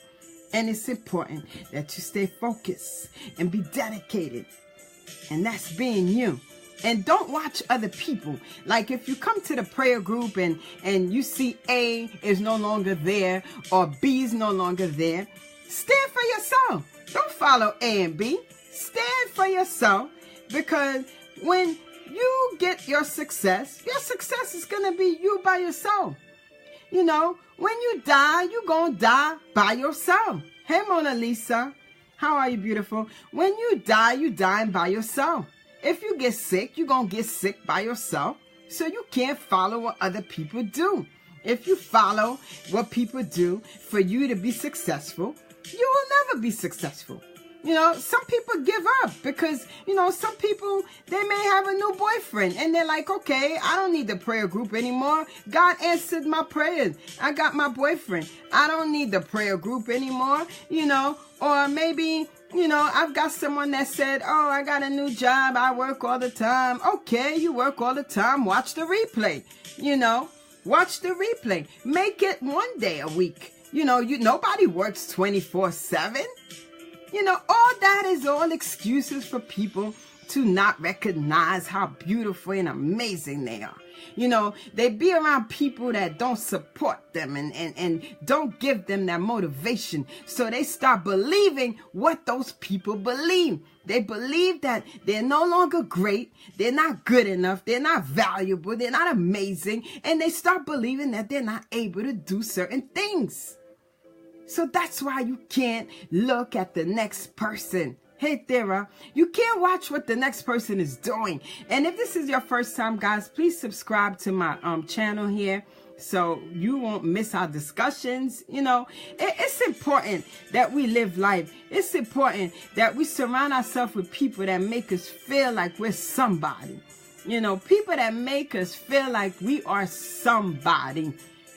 And it's important that you stay focused and be dedicated. And that's being you. And don't watch other people. Like if you come to the prayer group and you see A is no longer there or B is no longer there, stand for yourself. Don't follow A and B. Stand for yourself, because when you get your success is going to be you by yourself. When you die, you're going to die by yourself. Hey, Mona Lisa. How are you, beautiful? When you die, you're dying by yourself. If you get sick, you're going to get sick by yourself. So you can't follow what other people do. If you follow what people do for you to be successful, you will never be successful. Some people give up because, some people, they may have a new boyfriend and they're like, okay, I don't need the prayer group anymore. God answered my prayers. I got my boyfriend. I don't need the prayer group anymore, or maybe, I've got someone that said, oh, I got a new job. I work all the time. Okay, you work all the time. Watch the replay, watch the replay. Make it one day a week. Nobody works 24/7. All that is all excuses for people to not recognize how beautiful and amazing they are. You know, they be around people that don't support them and don't give them that motivation. So they start believing what those people believe. They believe that they're no longer great. They're not good enough. They're not valuable. They're not amazing. And they start believing that they're not able to do certain things. So that's why you can't look at the next person. Hey, Thera, you can't watch what the next person is doing. And if this is your first time, guys, please subscribe to my channel here so you won't miss our discussions. You know, it's important that we live life. It's important that we surround ourselves with people that make us feel like we're somebody. You know, people that make us feel like we are somebody.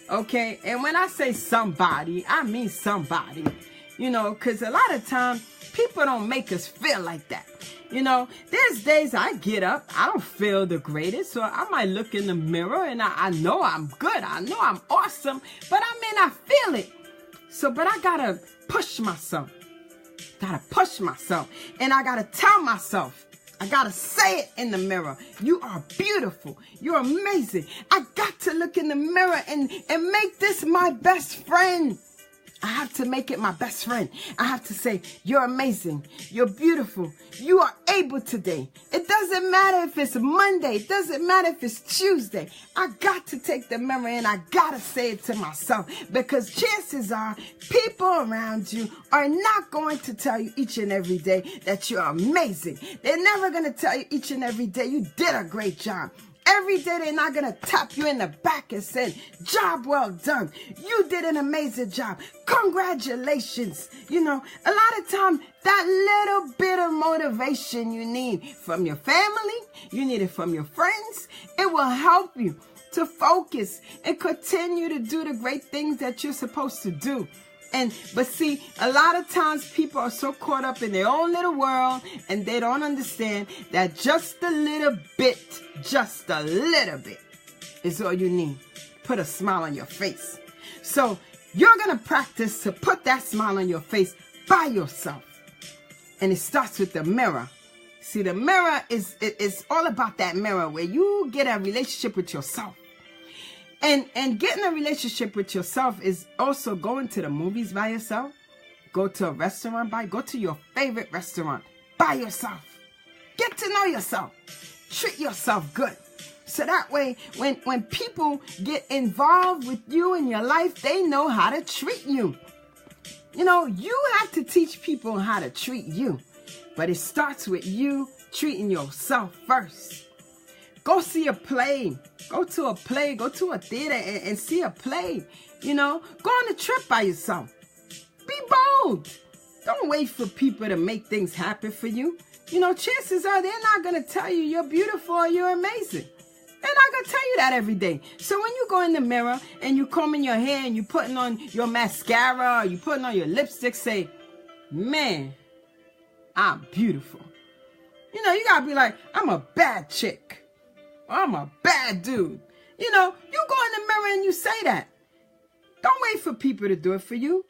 Okay? And when I say somebody, I mean somebody. You know, because a lot of times, people don't make us feel like that. You know, there's days I get up, I don't feel the greatest, so I might look in the mirror and I know I'm good. I know I'm awesome, but I may not feel it. So, but I gotta push myself. And I gotta tell myself, I gotta say it in the mirror. You are beautiful. You're amazing. I got to look in the mirror and make this my best friend. I have to make it my best friend. I have to say, you're amazing. You're beautiful. You are able today. It doesn't matter if it's Monday. It doesn't matter if it's Tuesday. I got to take the mirror and I got to say it to myself, because chances are people around you are not going to tell you each and every day that you're amazing. They're never going to tell you each and every day you did a great job. Every day they're not going to tap you in the back and say, job well done. You did an amazing job. Congratulations. You know, a lot of time that little bit of motivation you need from your family, you need it from your friends. It will help you to focus and continue to do the great things that you're supposed to do. But see, a lot of times people are so caught up in their own little world and they don't understand that just a little bit is all you need. Put a smile on your face. So you're going to practice to put that smile on your face by yourself. And it starts with the mirror. See, the mirror is all about that mirror where you get a relationship with yourself. And getting a relationship with yourself is also going to the movies by yourself. Go to a restaurant go to your favorite restaurant by yourself. Get to know yourself. Treat yourself good. So that way, when people get involved with you in your life, they know how to treat you. You know, you have to teach people how to treat you. But it starts with you treating yourself first. Go see a play. Go to a play. Go to a theater and see a play. You know, go on a trip by yourself. Be bold. Don't wait for people to make things happen for you. You know, chances are they're not going to tell you you're beautiful or you're amazing. They're not going to tell you that every day. So when you go in the mirror and you combing your hair and you putting on your mascara or you putting on your lipstick, say, man, I'm beautiful. You know, you got to be like, I'm a bad chick. I'm a bad dude. You know, you go in the mirror and you say that. Don't wait for people to do it for you.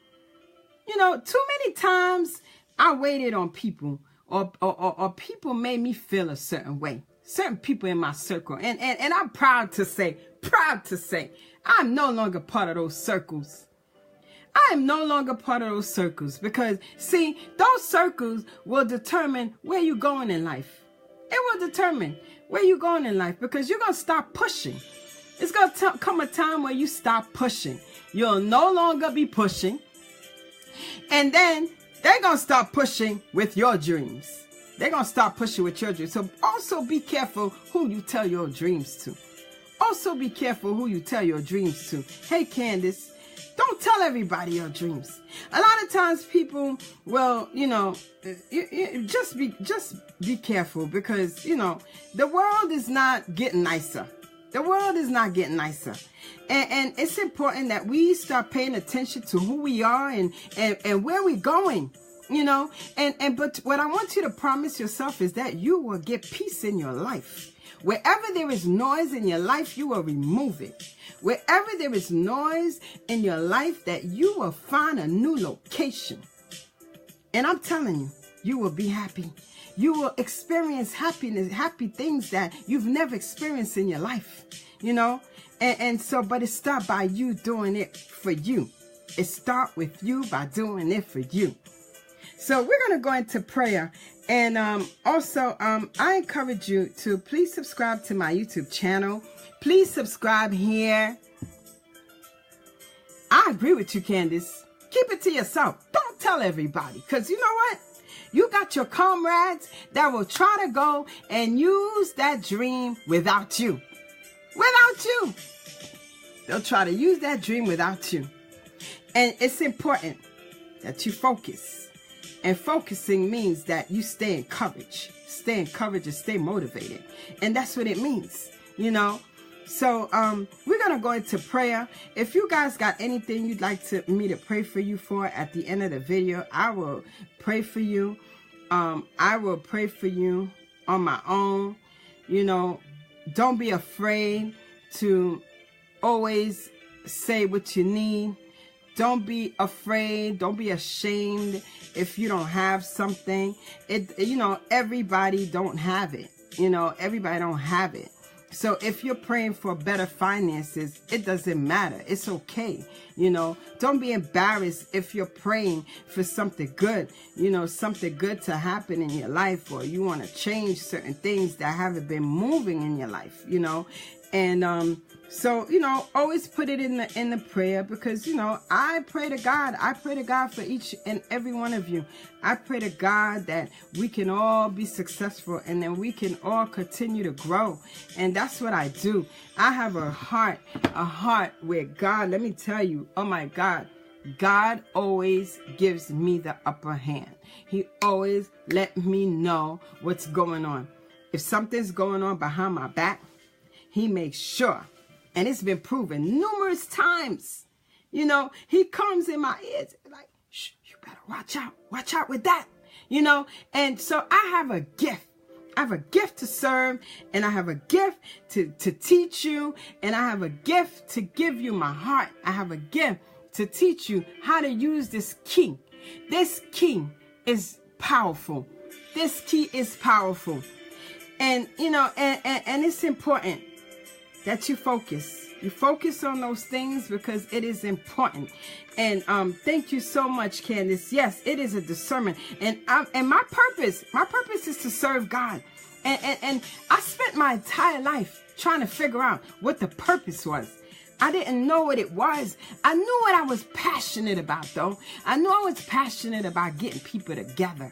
You know, too many times I waited on people or people made me feel a certain way. Certain people in my circle. And I'm proud to say, I'm no longer part of those circles. I am no longer part of those circles because, see, those circles will determine where you're going in life. It will determine where you're going in life because you're going to stop pushing. It's going to come a time where you stop pushing. You'll no longer be pushing. And then they're going to start pushing with your dreams. They're going to start pushing with your dreams. So also be careful who you tell your dreams to. Also be careful who you tell your dreams to. Hey, Candace, don't tell everybody your dreams. A lot of times people, well, you know, just be careful because, you know, the world is not getting nicer. The world is not getting nicer. And it's important that we start paying attention to who we are and where we're going, you know. But what I want you to promise yourself is that you will get peace in your life. Wherever there is noise in your life, you will remove it. Wherever there is noise in your life, that you will find a new location. And I'm telling you, you will be happy. you will experience happiness, happy things that you've never experienced in your life, you know. And so, but it starts by you doing it for you. It starts with you by doing it for you. So we're going to go into prayer. And also, I encourage you to please subscribe to my YouTube channel. Please subscribe here. I agree with you, Candace. Keep it to yourself. Don't tell everybody. Because you know what? You got your comrades that will try to go and use that dream without you. Without you. They'll try to use that dream without you. And it's important that you focus. And focusing means that you stay encouraged. Stay encouraged and stay motivated. And that's what it means, you know. So we're going to go into prayer. If you guys got anything you'd like me to pray for you for at the end of the video, I will pray for you. I will pray for you on my own. You know, don't be afraid to always say what you need. Don't be afraid. Don't be ashamed if you don't have something. You know, everybody don't have it. You know, everybody don't have it. So if you're praying for better finances, it doesn't matter. It's okay. You know, don't be embarrassed if you're praying for something good, you know, something good to happen in your life, or you want to change certain things that haven't been moving in your life, you know. And so, you know, always put it in the prayer, because, you know, I pray to God. I pray to God for each and every one of you. I pray to God that we can all be successful and then we can all continue to grow. And that's what I do. I have a heart where God, let me tell you, oh my God, God always gives me the upper hand. He always let me know what's going on. If something's going on behind my back, He makes sure. And it's been proven numerous times. You know, He comes in my ears like, shh, you better watch out. Watch out with that. You know, and so I have a gift. I have a gift to serve, and I have a gift to teach you, and I have a gift to give you my heart. I have a gift to teach you how to use this key. This key is powerful. This key is powerful. And, you know, and it's important that you focus. You focus on those things because it is important. And thank you so much, Candace. Yes, it is a discernment. And my purpose is to serve God. And I spent my entire life trying to figure out what the purpose was. I didn't know what it was. I knew what I was passionate about, though. I knew I was passionate about getting people together.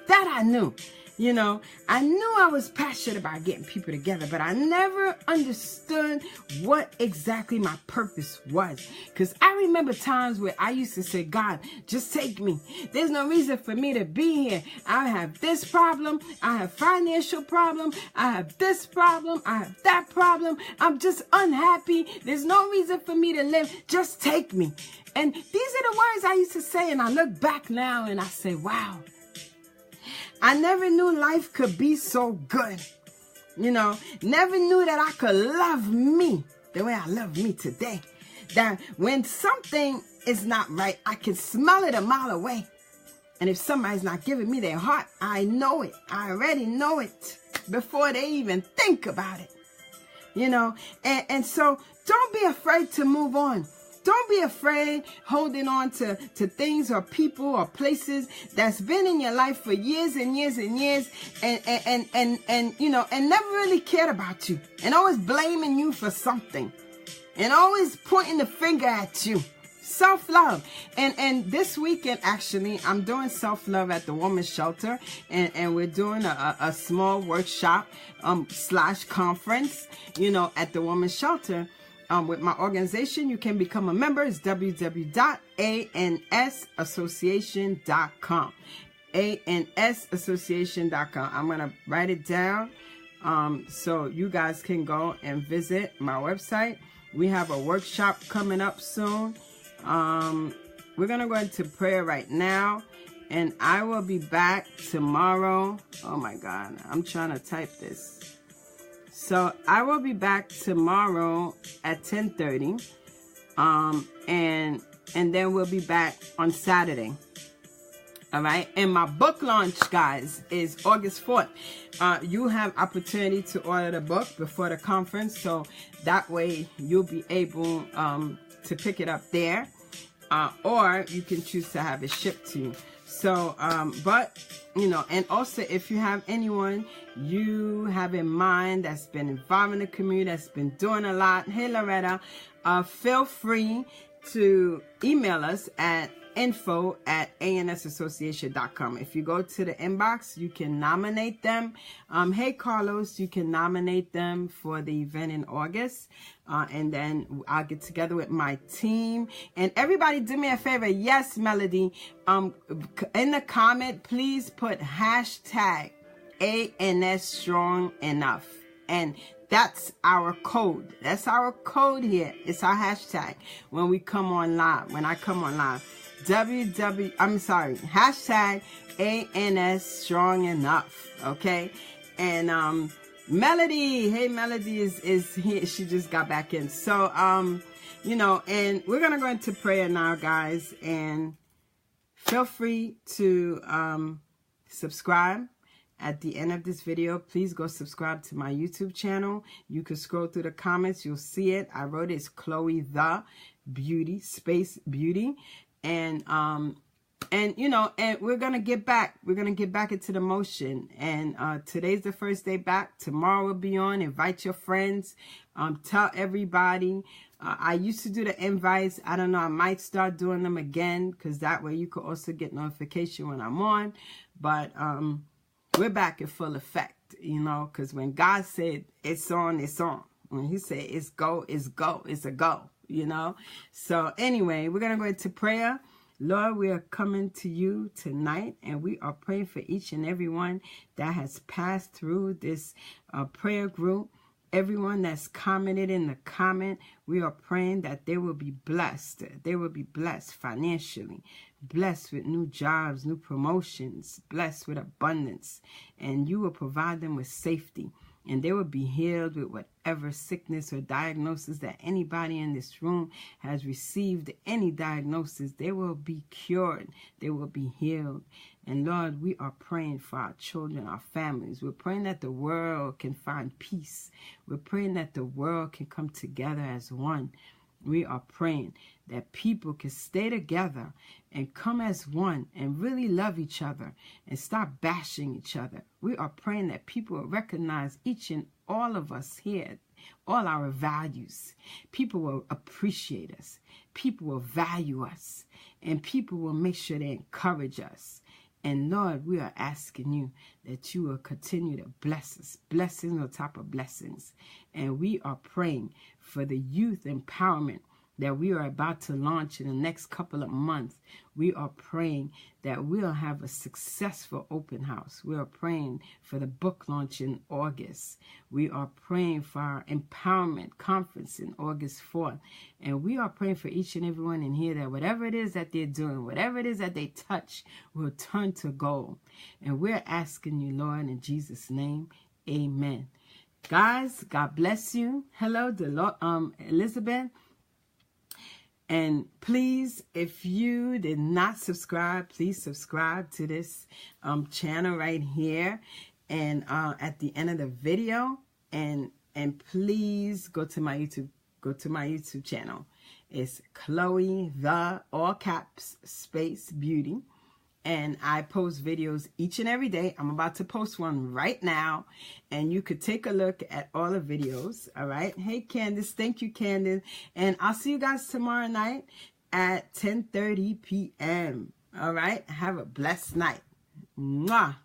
That I knew. You know, I knew I was passionate about getting people together, but I never understood what exactly my purpose was. Because I remember times where I used to say, God, just take me. There's no reason for me to be here. I have this problem. I have financial problem. I have this problem. I have that problem. I'm just unhappy. There's no reason for me to live. Just take me. And these are the words I used to say. And I look back now and I say, wow. I never knew life could be so good. You know, never knew that I could love me the way I love me today. That when something is not right, I can smell it a mile away. And if somebody's not giving me their heart, I know it. I already know it before they even think about it. You know, and so don't be afraid to move on. Don't be afraid holding on to things or people or places that's been in your life for years and years and years and you know, and never really cared about you, and always blaming you for something and always pointing the finger at you. Self-love. And this weekend, actually, I'm doing self-love at the women's shelter, and we're doing a small workshop / conference, you know, at the women's shelter. With my organization. You can become a member. It's www.ansassociation.com. ansassociation.com. I'm going to write it down so you guys can go and visit my website. We have a workshop coming up soon. We're going to go into prayer right now, and I will be back tomorrow. Oh my God, I'm trying to type this. So I will be back tomorrow at 10:30, and then we'll be back on Saturday All right. And my book launch, guys, is August 4th. You have opportunity to order the book before the conference. So that way you'll be able to pick it up there. Or you can choose to have it shipped to you. So, but, you know, and also if you have anyone you have in mind that's been involved in the community, that's been doing a lot, hey Loretta, feel free to email us at info@ansassociation.com. If you go to the inbox, you can nominate them. Hey Carlos, you can nominate them for the event in August. And then I'll get together with my team. And everybody do me a favor. Yes, Melody. In the comment, please put hashtag ANS strong enough. And that's our code. That's our code here. It's our hashtag when we come on live. When I come on live. hashtag ANS strong enough. Okay. And Melody, hey, Melody is here. She just got back in. So you know, and we're gonna go into prayer now, guys, and feel free to subscribe. At the end of this video, please go subscribe to my YouTube channel. You can scroll through the comments. You'll see it. I wrote it. It's Chloe the Beauty, Space Beauty. And you know, and we're going to get back. We're going to get back into the motion. And today's the first day back. Tomorrow we'll be on. Invite your friends. Tell everybody. I used to do the invites. I don't know. I might start doing them again, because that way you could also get notification when I'm on. But we're back in full effect, you know, because when God said it's on, it's on. When he said it's go, it's go. It's a go, you know. So anyway, we're going to go into prayer. Lord, we are coming to you tonight, and we are praying for each and everyone that has passed through this prayer group. Everyone that's commented in the comment, we are praying that they will be blessed. They will be blessed financially, blessed with new jobs, new promotions, blessed with abundance. And you will provide them with safety. And they will be healed with whatever sickness or diagnosis that anybody in this room has received. Any diagnosis, they will be cured. They will be healed. And Lord, we are praying for our children, our families. We're praying that the world can find peace. We're praying that the world can come together as one. We are praying that people can stay together and come as one and really love each other and stop bashing each other. We are praying that people will recognize each and all of us here, all our values. People will appreciate us. People will value us. And people will make sure they encourage us. And Lord, we are asking you that you will continue to bless us, blessings on top of blessings. And we are praying for the youth empowerment that we are about to launch in the next couple of months. We are praying that we'll have a successful open house. We are praying for the book launch in August. We are praying for our empowerment conference in August 4th. And we are praying for each and everyone in here that whatever it is that they're doing, whatever it is that they touch, will turn to gold. And we're asking you, Lord, in Jesus' name, amen. Guys, God bless you. Hello, Elizabeth. And please, if you did not subscribe, please subscribe to this channel right here. And at the end of the video, and please go to my YouTube channel. It's Chloe the all caps space beauty. And I post videos each and every day. I'm about to post one right now. And you could take a look at all the videos. All right. Hey, Candace. Thank you, Candace. And I'll see you guys tomorrow night at 10:30 p.m. All right. Have a blessed night. Mwah.